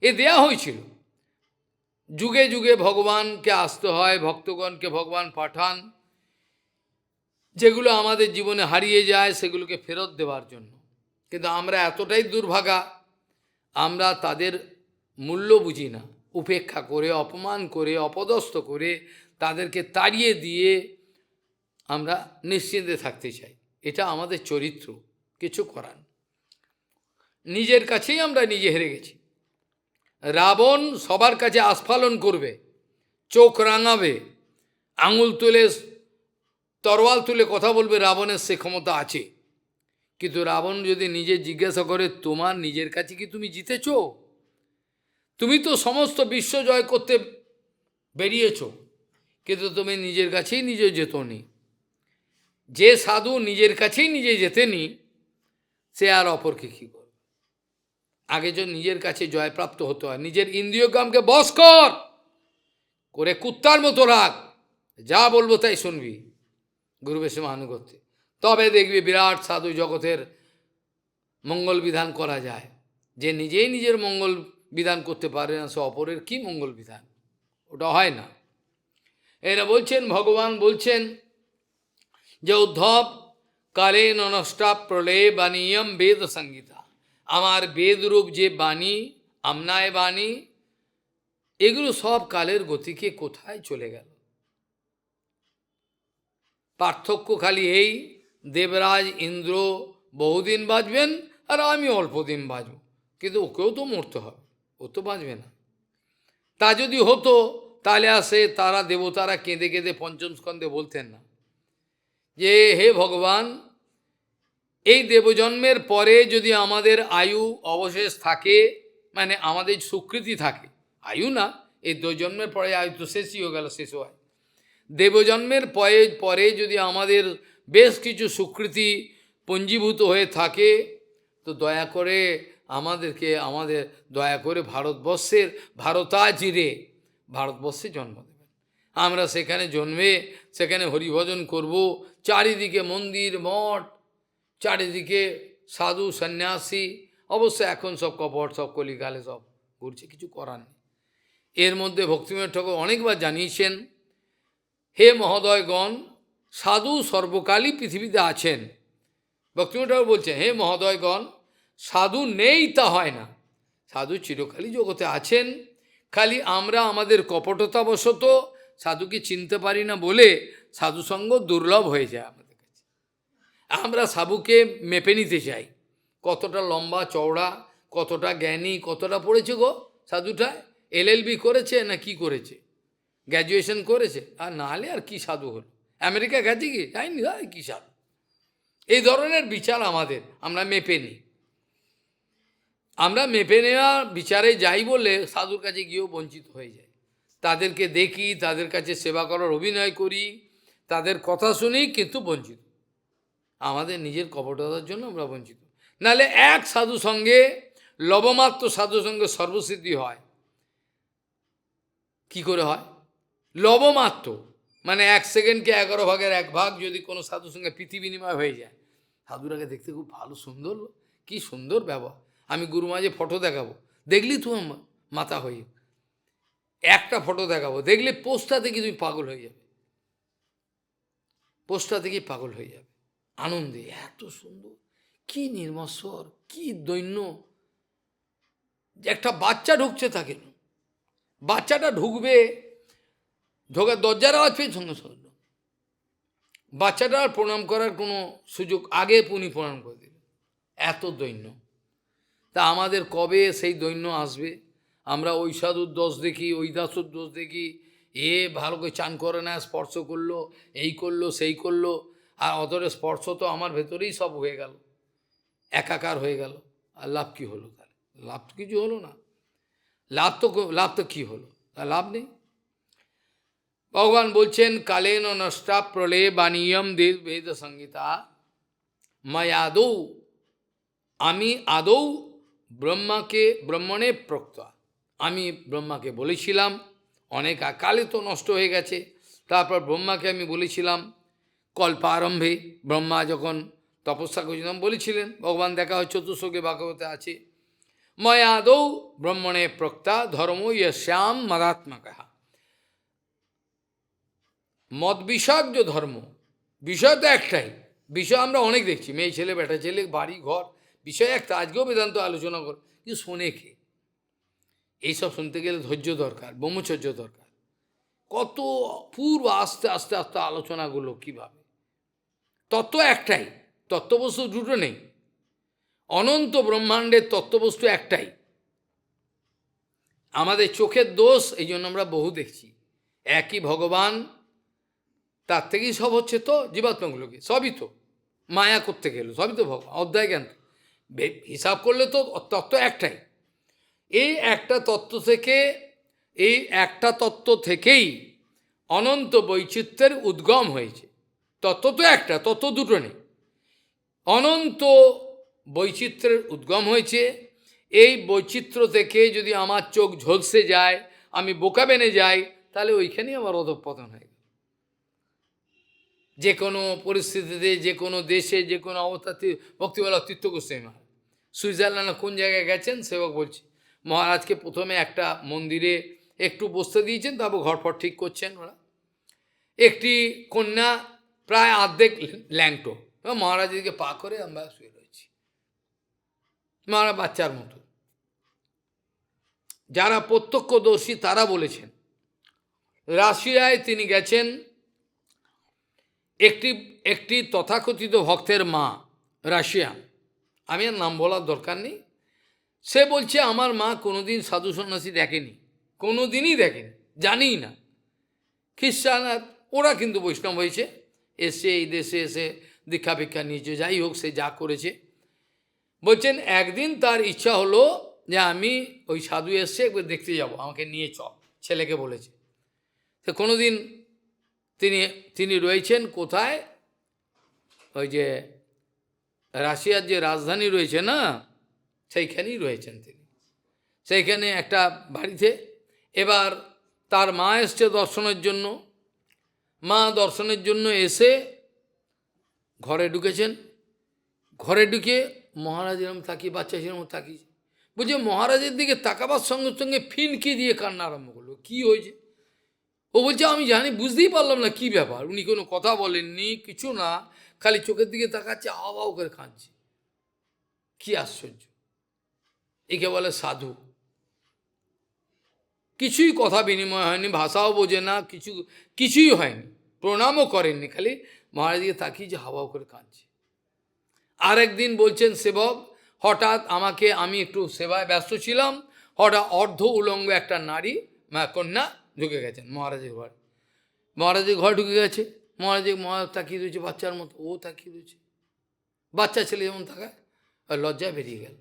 এ দেয়া হয়েছিল, যুগে যুগে ভগবানকে আসতে হয়, ভক্তগণকে ভগবান পাঠান, যেগুলো আমাদের জীবনে হারিয়ে যায় সেগুলোকে ফেরত দেওয়ার জন্য। কিন্তু আমরা এতটাই দুর্ভাগা, আমরা তাদের মূল্য বুঝি না, উপেক্ষা করে, অপমান করে, অপদস্থ করে, তাদেরকে তাড়িয়ে দিয়ে আমরা নিশ্চিন্তে থাকতে চাই। এটা আমাদের চরিত্র, কিছু করার। নিজের কাছেই আমরা নিজে হেরে গেছি। রাবণ সবার কাছে আস্ফালন করবে, চোখ রাঙাবে, আঙুল তুলে তরোয়াল তুলে কথা বলবে, রাবণের সে ক্ষমতা আছে। কিন্তু রাবণ যদি নিজে জিজ্ঞাসা করে, তোমার নিজের কাছে কি তুমি জিতেছ? তুমি তো সমস্ত বিশ্ব জয় করতে বেরিয়েছ, কিন্তু তুমি নিজের কাছেই নিজে যেতনি। যে সাধু নিজের কাছেই নিজে যেতেনি, সে আর অপরকে কী করবে? আগে যে নিজের কাছে জয়প্রাপ্ত হতে হয়, নিজের ইন্দ্রিয়গ্রামকে বশ করে কুত্তার মতো রাখ, যা বলবো তাই শুনবি, গুরু বেশে আনুগত্যে, তবে দেখবি বিরাট সাধু জগতের মঙ্গল বিধান করা যায়। যে নিজেই নিজের মঙ্গল বিধান করতে পারে না, সে অপরের কি মঙ্গল বিধান? ওটা হয় না। এরা বলছেন, ভগবান বলছেন যে উদ্ধব, কালে ননষ্টা প্রলয়ে বাণীয়ম বেদ সংগীতা, আমার বেদরূপ যে বাণী, আমনায় বাণী, এগুলো সব কালের গতিকে কোথায় চলে গেল। পার্থক্য খালি এই, দেবরাজ ইন্দ্র বহুদিন বাঁচবেন আর আমি অল্প দিন বাঁচব, কিন্তু ওকেও তো মরতে হবে, ও তো বাঁচবে না। তা যদি হতো তাহলে আসে তারা দেবতারা কেঁদে কেঁদে পঞ্চম স্কন্ধে বলতেন না যে হে ভগবান, এই দেবজন্মের পরে যদি আমাদের আয়ু অবশেষ থাকে, মানে আমাদের সুকৃতি থাকে, আয়ু না, এই 2 জন্মের পরে আয়ু তো শেষই হয়ে গেল, শেষ হয়, দেবজন্মের পরে যদি আমাদের বেশ কিছু সুকৃতি পঞ্জীভূত হয়ে থাকে, তো দয়া করে আমাদের দয়া করে ভারতবর্ষের ভারতাজিরে ভারতবর্ষে জন্ম দেবেন। আমরা সেখানে জন্মে সেখানে হরিভজন করব, চারিদিকে মন্দির মঠ, চারিদিকে সাধু সন্ন্যাসী, অবশ্য এখন সব কপট, সব কলিকালে সব ঘুরছে, কিছু করার নেই। এর মধ্যে ভক্তিবিনোদ ঠাকুর অনেকবার জানিয়েছেন, হে মহোদয়গণ, সাধু সর্বকালই পৃথিবীতে আছেন। ভক্তিবিনোদ ঠাকুর বলছেন, হে মহোদয়গণ, সাধু নেই তা হয় না, সাধু চিরকালই জগতে আছেন, খালি আমরা আমাদের কপটতাবশত সাধুকে চিনতে পারি না বলে সাধুসঙ্গ দুর্লভ হয়ে যায় আমাদের কাছে। আমরা সাধুকে মেপে নিতে চাই, কতটা লম্বা চওড়া, কতটা জ্ঞানী, কতটা পড়েছে গো সাধুটায়, LLB করেছে না কি করেছে, গ্র্যাজুয়েশন করেছে, আর নাহলে আর কি সাধু হলো, আমেরিকা গেছে কি যায়নি, কি সাধু। এই ধরনের বিচার আমাদের, আমরা মেপে নিই, আমরা মেপে নেওয়ার বিচারে যাই বলে সাধুর কাছে গিয়েও বঞ্চিত হয়ে যায়। তাদেরকে দেখি, তাদের কাছে সেবা করার অভিনয় করি, তাদের কথা শুনি, কিন্তু বঞ্চিত, আমাদের নিজের কপটতার জন্য আমরা বঞ্চিত। নাহলে এক সাধু সঙ্গে, লবমাত্র সাধু সঙ্গে সর্বসিদ্ধি হয়। কি করে হয়? লবমাত্র মানে 1 সেকেন্ডকে 11 ভাগের 1 ভাগ যদি কোনো সাধুর সঙ্গে প্রীতি বিনিময় হয়ে যায়, সাধুরাকে দেখতে খুব ভালো, সুন্দর, কি সুন্দর ব্যবহার, আমি গুরু মাঝে ফটো দেখাবো, দেখলি তুমি মাথা হয়ে, একটা ফটো দেখাবো, দেখলে পোস্টটা থেকে তুমি পাগল হয়ে যাবে, পোস্টটা থেকেই পাগল হয়ে যাবে আনন্দে, এত সুন্দর, কি নির্মৎসর, কি দৈন্য। একটা বাচ্চা ঢুকছে, তাকে বাচ্চাটা ঢুকবে, ঢোকার দরজার আওয়াজ পেয়ে সঙ্গে সঙ্গে বাচ্চাটা আর প্রণাম করার কোনো সুযোগ, আগে পুনি প্রণাম করে দিল, এত দৈন্য। তা আমাদের কবে সেই দৈন্য আসবে? আমরা ওই সাধুর দোষ দেখি, ওই দাসুর দোষ দেখি, এ ভালো করে চান করে না, স্পর্শ করলো, এই করলো সেই করলো, আর অতরে স্পর্শ তো আমার ভেতরেই সব হয়ে গেল, একাকার হয়ে গেল, আর লাভ কি হলো? তাহলে লাভ তো কিছু হলো না, লাভ তো কি হলো? তার লাভ নেই। ভগবান বলছেন, কালেন নষ্টা প্রলয়ে বাণীয়ম দেব বেদ সংহিতা মায়াদৌ, আমি আদৌ ব্রহ্মণে প্রক্তা, আমি ব্রহ্মাকে বলেছিলাম, অনেক কালে তো নষ্ট হয়ে গেছে, তারপর ব্রহ্মাকে আমি বলেছিলাম কল্পারম্ভে, ব্রহ্মা যখন তপস্যা করেছিলাম বলেছিলেন, ভগবান দেখা হয় চতুর্শ্লোকে ভাগবতে আছে, ময়াদৌ ব্রহ্মণে প্রক্তা ধর্ম শ্যাম মদাত্মকা, মদ বিষয়ক যে ধর্ম, বিষয় তো একটাই, বিষয় আমরা অনেক দেখছি, মেয়ে ছেলে বেটা ছেলে বাড়ি ঘর, বিষয় একটা, আজকেও বেদান্ত আলোচনা কর, কিন্তু শোনে কে? এইসব শুনতে গেলে ধৈর্য দরকার, ব্রহ্মচর্য দরকার, কত পূর্ব আস্তে আস্তে আস্তে আলোচনাগুলো কীভাবে, তত্ত্ব একটাই, তত্ত্ববস্তু দুটো নেই, অনন্ত ব্রহ্মাণ্ডের তত্ত্ববস্তু একটাই, আমাদের চোখের দোষ, এই জন্য আমরা বহু দেখছি, একই ভগবান, তার থেকেই সব হচ্ছে, তো জীবাত্মাগুলোকে সবই তো মায়া করতে গেল, সবই তো ভগবান, অধ্যায় জ্ঞান, হিসাব করলে তো তত্ত্ব একটাই, এই একটা তত্ত্ব থেকেই অনন্ত বৈচিত্র্যের উদ্গম হয়েছে, তত্ত্ব তো একটা, তত্ত্ব দুটো নেই, অনন্ত বৈচিত্র্যের উদ্গম হয়েছে, এই বৈচিত্র্য থেকে যদি আমার চোখ ঝলসে যায়, আমি বোকা বেনে যাই, তাহলে ওইখানেই আমার অধঃপতন হয়। যে কোনো পরিস্থিতিতে, যে কোনো দেশে, যে কোনো অবস্থাতে, ভক্তিবল্লভ তীর্থ গোস্বামী মহারাজ সুইজারল্যান্ডে কোন জায়গায় গেছেন, সেবক বলছে, মহারাজকে প্রথমে একটা মন্দিরে একটু বসতে দিয়েছেন, তারপর ঘরফর ঠিক করছেন ওরা, একটি কন্যা প্রায় অর্ধেক ল্যাংটো, মহারাজ এদিকে পা করে আমরা শুয়ে রয়েছি, মহারাজ বাচ্চার মতো। যারা প্রত্যক্ষদর্শী তারা বলেছেন, রাশিয়ায় তিনি গেছেন, একটি তথাকথিত ভক্তের মা, রাশিয়ান, আমি আর নাম বলার দরকার নেই, সে বলছে আমার মা কোনোদিন সাধু সন্ন্যাসী দেখেনি, কোনোদিনই দেখেনি, জানিই না, খ্রিস্টান, ওরা কিন্তু বৈষ্ণব হয়েছে, এসে এই দেশে এসে দীক্ষা ভিক্ষা নিয়েছে, যাই হোক সে যা করেছে, বলছেন একদিন তার ইচ্ছা হলো যে আমি ওই সাধু এসছে একবার দেখতে যাব, আমাকে নিয়ে চল, ছেলেকে বলেছে, তো কোনোদিন তিনি রয়েছেন কোথায়, ওই যে রাশিয়ার যে রাজধানী রয়েছে না, সেইখানেই রয়েছেন তিনি। সেইখানে একটা বাড়িতে এবার তার মা এসছে দর্শনের জন্য। মা দর্শনের জন্য এসে ঘরে ঢুকেছেন। ঘরে ঢুকে মহারাজ এরম তাকিয়ে, বাচ্চা সেরকম তাকিয়ে, বুঝে মহারাজের দিকে তাকাবার সঙ্গে সঙ্গে ফিনকি দিয়ে কান্না আরম্ভ করলো। কি হয়েছে? ও বলছে আমি জানি, বুঝতেই পারলাম না কি ব্যাপার। উনি কোনো কথা বলেননি, কিছু না, খালি চোখের দিকে তাকাচ্ছে, আওয়াও করে কাঁদছে। কি আশ্চর্য! একে বলে সাধু। কিছুই কথা বিনিময় হয়নি, ভাষাও বোঝে না, কিছুই হয়নি, প্রণামও করেননি, খালি মহারাজকে তাকিয়ে যে হাওয়াও করে কাঁদছে। আর একদিন বলছেন সেবক, হঠাৎ আমি একটু সেবায় ব্যস্ত ছিলাম, হঠাৎ অর্ধ উলঙ্গ একটা নারী কন্যা ঢুকে গেছেন মহারাজের ঘরে। মহারাজের ঘরে ঢুকে গেছে, মহারাজ তাকিয়ে রয়েছে বাচ্চার মতো, ও তাকিয়ে রয়েছে, বাচ্চা ছেলে যেমন থাকায়, আর লজ্জায় বেরিয়ে গেল।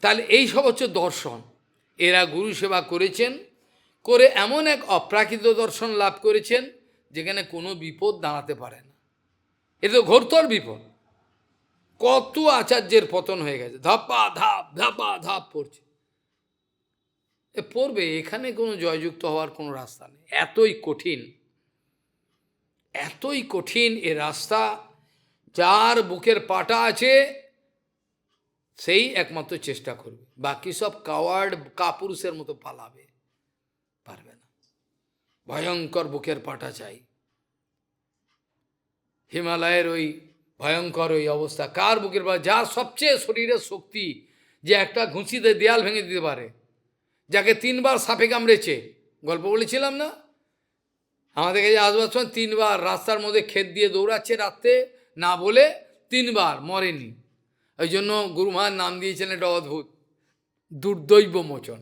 তাহলে এই সব হচ্ছে দর্শন। এরা গুরু সেবা করেছেন, করে এমন এক অপ্রাকৃত দর্শন লাভ করেছেন যেখানে কোনো বিপদ দাঁড়াতে পারে না। এটা তো ঘোরতর বিপদ। কত আচার্যের পতন হয়ে গেছে, ধাপা ধাপ পড়ছে। পড়বে, এখানে কোনো জয়যুক্ত হওয়ার কোনো রাস্তা নেই। এতই কঠিন এ রাস্তা। যার বুকের পাটা আছে সেই একমাত্র চেষ্টা করবে, বাকি সব কাওয়ার্ড, কাপুরুষের মতো পালাবে, পারবে না। ভয়ঙ্কর বুকের পাটা চাই। হিমালয়ের ওই ভয়ঙ্কর ওই অবস্থা, কার বুকের পাটা? যার সবচেয়ে শরীরের শক্তি, যে একটা ঘুষিতে দেয়াল ভেঙে দিতে পারে, যাকে 3বার সাপে কামড়েছে, গল্প বলেছিলাম না? আমাদের কাছে আসবার সময় 3বার রাস্তার মধ্যে ক্ষেত দিয়ে দৌড়াচ্ছে রাত্রে, না বলে 3বার, মরেনি। ওই জন্য গুরুমার নাম দিয়েছেন এটা অদ্ভুত, দুর্দৈব মোচন।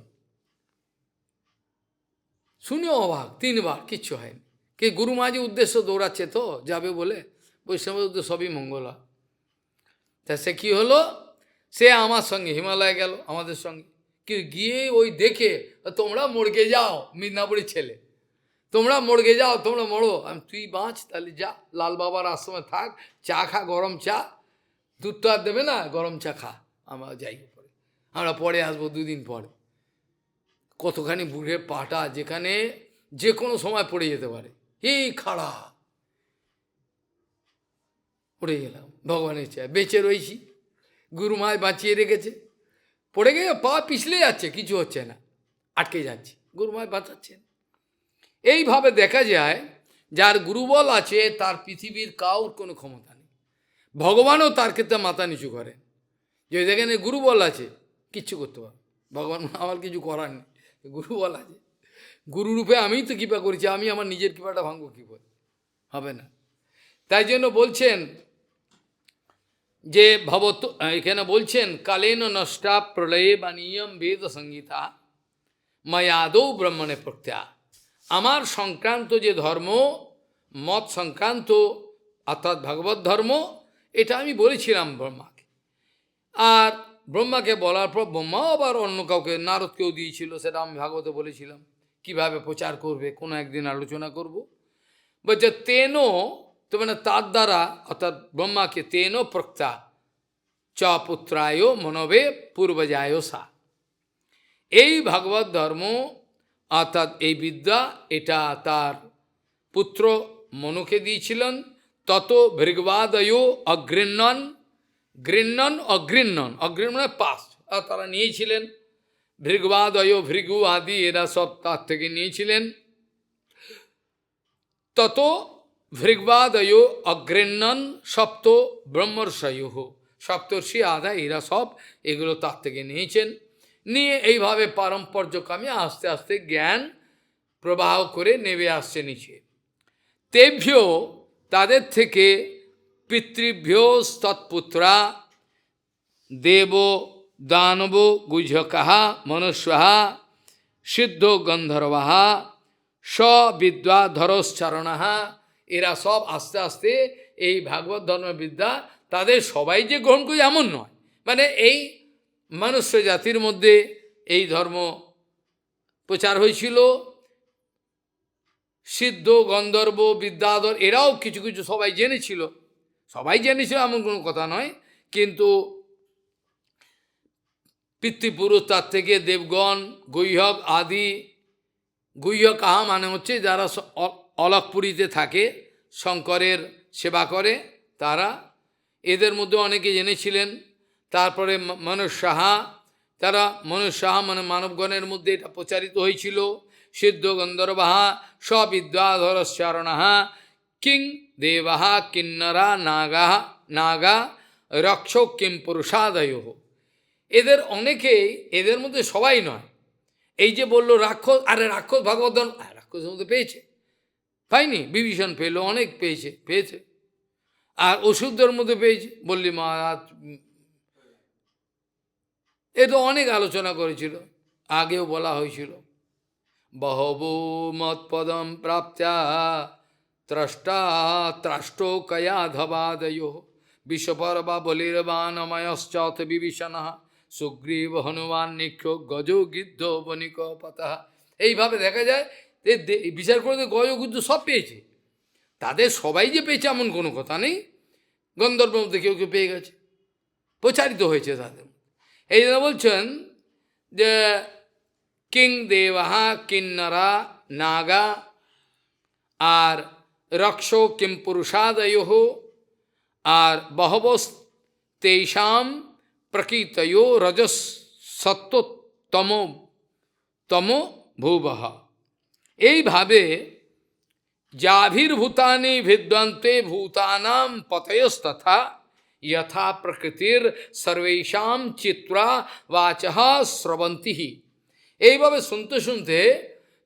শুনে অবাক, 3বার কিচ্ছু হয়নি। কে গুরুমা যে উদ্দেশ্য দৌড়াচ্ছে তো যাবে বলে, বৈষ্ণবের উদ্দেশ্য সবই মঙ্গল হয়। তা সে কী হলো, সে আমার সঙ্গে হিমালয় গেল আমাদের সঙ্গে, কি গিয়ে ওই দেখে, তোমরা মর্গে যাও, মিদনাপুরের ছেলে, তোমরা মর্গে যাও, তোমরা মরো, তুই বাঁচ, তাহলে যা লাল বাবার আশ্রমে থাক, চা খা, গরম চা, দুধ তো আর দেবে না, গরম চা খা, আমরা যাই পরে, আমরা পরে আসবো 2 দিন পরে। কতখানি বুড়ের পাটা, যেখানে যে কোনো সময় পড়ে যেতে পারে, এই খাড়া, পড়ে গেলাম। ভগবানের চায় বেঁচে রয়েছি, গুরুমায় বাঁচিয়ে রেখেছে। পড়ে গিয়ে পা পিছলে যাচ্ছে, কিছু হচ্ছে না, আটকে যাচ্ছে, গুরুমায় বাঁচাচ্ছেন। এইভাবে দেখা যায় যার গুরুবল আছে তার পৃথিবীর কাউর কোনো ক্ষমতা নেই। ভগবানও তার ক্ষেত্রে মাথা নিচু করেন, যে যেখানে গুরুবল আছে কিচ্ছু করতে পারে ভগবান, আমার কিছু করার নেই, গুরুবল আছে। গুরুরূপে আমিই তো কৃপা করেছি, আমি আমার নিজের কৃপাটা ভাঙবো কী করে? হবে না। তাই জন্য বলছেন যে ভবত, এখানে বলছেন কালেন নষ্টা প্রলয়ে বাণীয়ম বেদ সংগীতা ময়াদৌ ব্রহ্মণে প্রত্যা। আমার সংক্রান্ত যে ধর্ম, মত সংক্রান্ত অর্থাৎ ভাগবত ধর্ম, এটা আমি বলেছিলাম ব্রহ্মাকে। আর ব্রহ্মাকে বলার পর ব্রহ্মাও আবার অন্য কাউকে, নারদকেও দিয়েছিল, সেটা আমি ভাগবতে বলেছিলাম, কিভাবে প্রচার করবে, কোনো একদিন আলোচনা করব। বলছে তেন, তো মানে তার দ্বারা, অর্থাৎ ব্রহ্মাকে তেন প্রক্তা চ পুত্রায় মনবে পূর্বজায় সা। এই ভাগবত ধর্ম অর্থাৎ এই বিদ্যা, এটা তার পুত্র মনুকে দিয়েছিলেন। তত ভৃগবাদয় অগৃহ্ণন, অগ্রিণ্যন মানে পাস, আর তারা নিয়েছিলেন। ভৃগবাদয়, ভৃগু আদি এরা সব তার থেকে নিয়েছিলেন। তত ভৃগবাদয় অগ্রিণ্যন সপ্ত ব্রহ্মর্ষয়, সপ্তর্ষি আদা এরা সব এগুলো তার থেকে নিয়েছেন। নিয়ে এইভাবে পারম্পর্যক্রমে আস্তে আস্তে জ্ঞান প্রবাহ করে নেমে আসছে নিচে। তেভ্য, তাদের থেকে, পিতৃভ্য তৎপুত্রা দেব দানব গুজকাহা মনুষ্যা সিদ্ধ গন্ধর্বাহা স্বিদ্যাধরশ্চরণাহা, এরা সব আস্তে আস্তে এই ভাগবত ধর্মবিদ্যা তাদের সবাই যে গ্রহণ করে এমন নয়, মানে এই মনুষ্য জাতির মধ্যে এই ধর্ম প্রচার হয়েছিল। সিদ্ধ গন্ধর্ব বিদ্যাধর এরাও কিছু কিছু সবাই জেনেছিল, সবাই জেনেছিল এমন কোনো কথা নয়, কিন্তু পিতৃপুরুষ তার থেকে দেবগণ, গৈহক আদি, গৈহক কাহা মানে হচ্ছে যারা অলকপুরীতে থাকে, শঙ্করের সেবা করে তারা, এদের মধ্যে অনেকে জেনেছিলেন। তারপরে মনুষ্য সাহা, তারা মনুষ্য সাহা মানে মানবগণের মধ্যে এটা প্রচারিত হয়েছিল। সিদ্ধ গন্ধর্বাহা স্বিদ্যাধরশ্চারণাহা কিং দেবাহা কিন্নরা নাগা নাগা রক্ষক কিম পুরুষাদয়। এদের অনেকেই, এদের মধ্যে সবাই নয়। এই যে বললো রাক্ষস, আরে রাক্ষস ভাগবত রাক্ষসের মধ্যে পেয়েছে, পাইনি? বিভীষণ পেল, অনেক পেয়েছে। আর ওষুধদের মধ্যে পেয়েছে, বললি মহারাজ, এ তো অনেক আলোচনা করেছিল, আগেও বলা হয়েছিল। বহব মৎপদম প্রাপ্ত্যা ত্রষ্টা ত্রাষ্ট কয়া ধবাদয় বিশ্বপর্বা বলির্বাণময়শ্চত বিভীষণ সুগ্রীব হনুমান নিক্ষ গজ গিদ্ধ বণিক পতঃ। এইভাবে দেখা যায় বিচার করে গজ গিদ্ধ সব পেয়েছে। তাদের সবাই যে পেয়েছে এমন কোনো কথা নেই, গন্ধর্ব মধ্যে কেউ কেউ পেয়ে গেছে, প্রচারিত হয়েছে তাদের। এই জন্য বলছেন যে কিং দেবাহা কিন্নরা নাগা আর রক্ষ কিম পুরুষাদয় আর বহবস তেষাম প্রকৃতয় রজস সত্তম তম ভূবহ। এইভাবে যাভির্ভূতানি ভিদ্যন্তে ভূতানাম পতয়স্তথা যথা প্রকৃতির সর্বেষাম চিত্রা বাচঃ স্রবন্তি। এইভাবে শুনতে শুনতে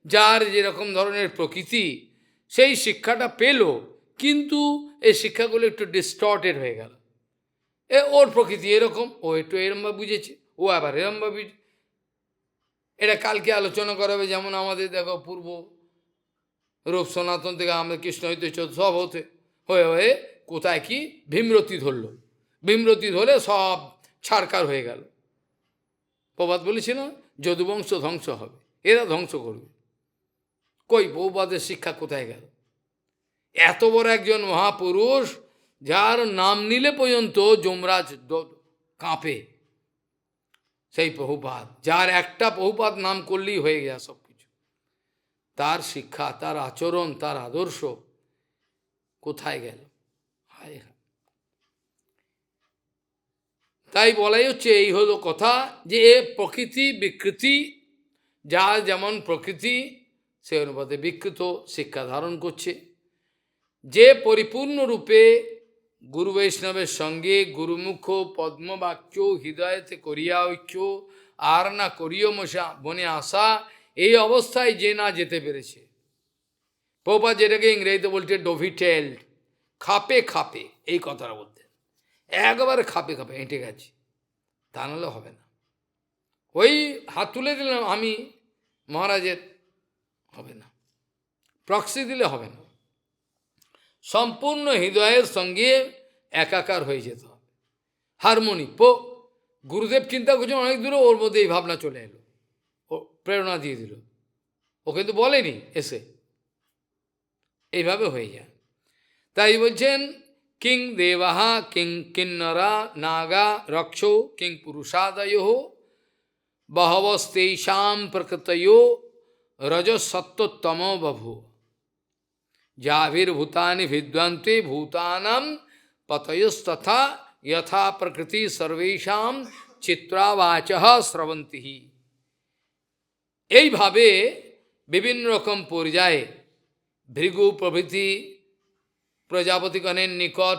যার যেরকম ধরনের প্রকৃতি, সেই শিক্ষাটা পেল, কিন্তু এই শিক্ষাগুলো একটু ডিস্টর্টেড হয়ে গেল। ওর প্রকৃতি এরকম, ও একটু এরমভাবে বুঝেছে, ও আবার এরমভাবে বুঝে। এটা কালকে আলোচনা করা হবে। যেমন আমাদের দেখো পূর্ব রূপ সনাতন থেকে আমাদের কৃষ্ণ হইতে সব হতে হয়ে হয়ে কোথায় কি ভীমরতি ধরল, ভীমরতি ধরে সব ছাড়কার হয়ে গেল। প্রবাদ বলেছিল যদুবংশ ধ্বংস হবে, এরা ধ্বংস করবে। কই প্রবাদের শিক্ষা কোথায় গেল? এত বড় একজন মহাপুরুষ, যার নাম নিলে পর্যন্ত যমরাজ কাঁপে, সেই প্রভুপাদ, যার একটা প্রভুপাদ নাম করলেই হয়ে গেছে সব কিছু। তার শিক্ষা, তার আচরণ, তার আদর্শ কোথায় গেল? হায় হায়। তাই বলাই হচ্ছে, এই হলো কথা, যে এ প্রকৃতি বিকৃতি, যার যেমন প্রকৃতি সে অনুপাতে বিকৃত শিক্ষা ধারণ করছে। যে পরিপূর্ণরূপে গুরু বৈষ্ণবের সঙ্গে গুরুমুখ পদ্মবাক্য হৃদয়তে করিয়া ঐক্য আর না করিও মশা বনে আসা, এই অবস্থায় যে না যেতে পেরেছে, প্রভুপাদ যেটাকে ইংরেজিতে বলছে ডোভিটেল, খাপে খাপে, এই কথাটা বলতে একবারে খাপে খাপে হেঁটে গেছে, তা নাহলে হবে না। ওই হাত তুলে দিলাম আমি মহারাজের, হবে না। প্রক্সি দিলে হবে না, সম্পূর্ণ হৃদয়ের সঙ্গে একাকার হয়ে যেতে হবে, হারমোনি। গুরুদেব চিন্তা করছেন অনেক দূরে, ওর মধ্যে এই ভাবনা চলে এলো, ও প্রেরণা দিয়ে দিল, ও কিন্তু বলেনি এসে, এইভাবে হয়ে যায়। তাই বলছেন কিং দেবাহা কিং কিন্নরা নাগা রক্ষ কিং পুরুষাদয় বহবস্তেষাম প্রকৃতয় রজসত্তম বভু যাভির্ভূতানি ভিদ্যন্তে ভূতানাম পতয়স্তথা যথা প্রকৃতি সর্বেষাম চিত্রাবাচঃ স্রবন্তি। এইভাবে বিভিন্ন রকম পর্যায়ে ভৃগু প্রভৃতি প্রজাপতিগণের নিকট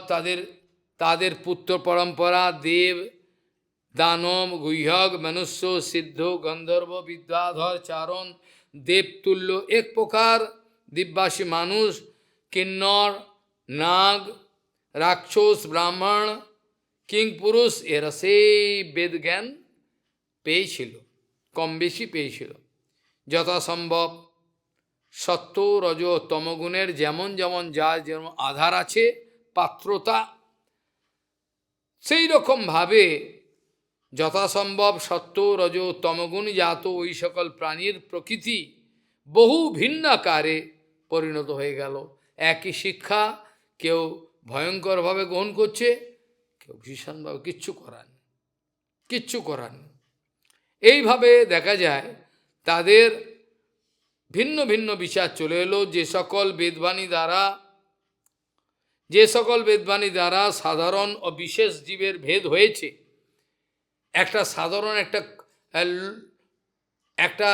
তাদের পুত্র পরম্পরা, দেব দানব গুহ্যক মনুষ্য সিদ্ধ গন্ধর্ব বিদ্যাধর চারণ দেবতুল্য এক প্রকার দিব্যাসী মানুষ, কিন্নর নাগ রাক্ষস ব্রাহ্মণ কিং পুরুষ, এরা সেই বেদ জ্ঞান পেয়েছিল, কম বেশি পেয়েছিল। যথাসম্ভব সত্য রজ তমগুণের যেমন যেমন যার যেমন আধার আছে, পাত্রতা, সেই রকমভাবে যথাসম্ভব সত্য রজ তমগুণ জাত ওই সকল প্রাণীর প্রকৃতি বহু ভিন্ন আকারে পরিণত হয়ে গেল। একই শিক্ষা, কেউ ভয়ঙ্করভাবে গ্রহণ করছে, কেউ ভীষণভাবে, কিচ্ছু করার নেই, কিচ্ছু করার নেই। এইভাবে দেখা যায় তাদের ভিন্ন ভিন্ন বিচার চলে এলো। যে সকল বেদবাণী দ্বারা সাধারণ ও বিশেষ জীবের ভেদ হয়েছে, একটা সাধারণ একটা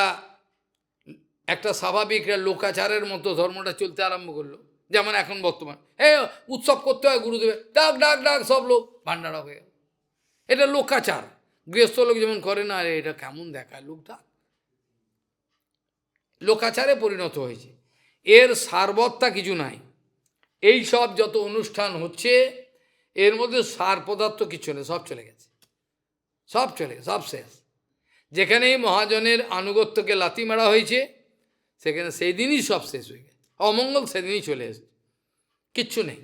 একটা স্বাভাবিক লোকাচারের মতো ধর্মটা চলতে আরম্ভ করলো। যেমন এখন বর্তমান উৎসব করতে হয় গুরুদেবের, ডাক ডাক ডাক, সব লোক ভান্ডারা হয়ে গেল। এটা লোকাচার, গৃহস্থ লোক যেমন করে না, এটা কেমন দেখায় লোকটা, লোকাচারে পরিণত হয়েছে। এর সারবত্তা কিছু নাই। এই সব যত অনুষ্ঠান হচ্ছে এর মধ্যে সার পদার্থ কিছু নেই, সব চলে গেছে, সব চলে, সব শেষ। যেখানেই মহাজনের আনুগত্যকে লাথি মারা হয়েছে সেখানে সেই দিনই সব শেষ হয়ে গেছে, অমঙ্গল সেদিনই চলে এসেছে, কিচ্ছু নেই।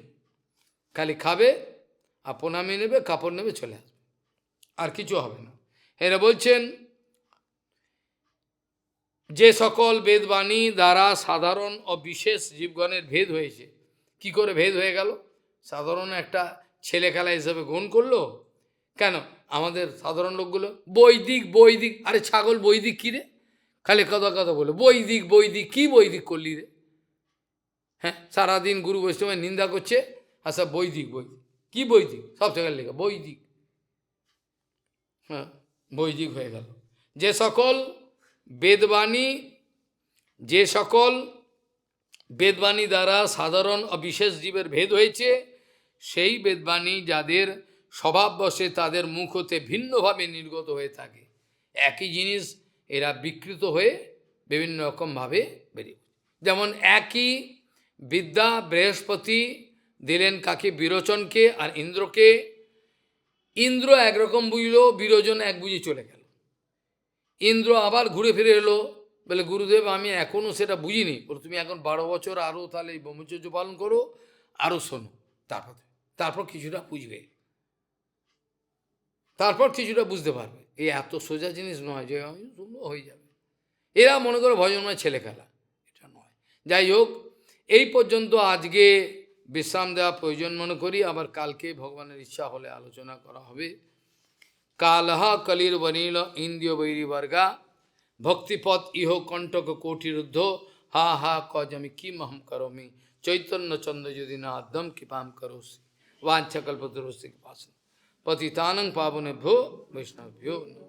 খালি খাবে আর প্রণামী নেবে, কাপড় নেবে, চলে আসবে, আর কিছু হবে না। এরা বলছেন যে সকল বেদবাণী দ্বারা সাধারণ ও বিশেষ জীবগণের ভেদ হয়েছে। কি করে ভেদ হয়ে গেল? সাধারণ একটা ছেলে খেলা হিসেবে গ্রহণ করলো। কেন? আমাদের সাধারণ লোকগুলো বৈদিক বৈদিক, আরে ছাগল বৈদিক কী রে? খালি কথা কথা বলে বৈদিক বৈদিক, কি বৈদিক করলি রে? হ্যাঁ, সারাদিন গুরু বৈষ্ণবের নিন্দা করছে, আচ্ছা বৈদিক বৈদিক, কি বৈদিক? সব জায়গায় লেখা বৈদিক। হ্যাঁ, বৈদিক হয়ে গেল। যে সকল বেদবাণী দ্বারা সাধারণ ও বিশেষ জীবের ভেদ হয়েছে, সেই বেদবাণী যাদের স্বভাববশে তাদের মুখ হতে ভিন্নভাবে নির্গত হয়ে থাকে, একই জিনিস এরা বিকৃত হয়ে বিভিন্ন রকমভাবে বেরিয়ে। যেমন একই বিদ্যা বৃহস্পতি দিলেন কাকে? বিরোচনকে আর ইন্দ্রকে। ইন্দ্র একরকম বুঝলো, বিরোচন এক বুঝে চলে গেল। ইন্দ্র আবার ঘুরে ফিরে এলো, বলে গুরুদেব আমি এখনও সেটা বুঝিনি। বলে তুমি এখন 12 বছর আরও তাহলে এই ব্রহ্মচর্য পালন করো, আরও শোনো, তারপর কিছুটা বুঝবে, তারপর কিছুটা বুঝতে পারবে। এই এত সোজা জিনিস নয় যে আমি শুনবো হয়ে যাবে। এরা মনে করে ভজনময় ছেলে খেলা, এটা নয়। যাই হোক, এই পর্যন্ত আজকে বিশ্রাম দেওয়া প্রয়োজন মনে করি। আবার কালকে ভগবানের ইচ্ছা হলে আলোচনা করা হবে। কালহ কলির বনীল ইন্দ্রিয় বৈরী বর্গা ভক্তিপথ ইহ কণ্টক কোটিরুদ্ধ হা হা কজ আমি কি মহম করমি চৈতন্য চন্দ্র যদি না আদম কৃপাম করোসি वाञ्छकल्पतरुस्य कृपासिन्धुं पतितानं पावनेभ्यो वैष्णवेभ्यो नमः।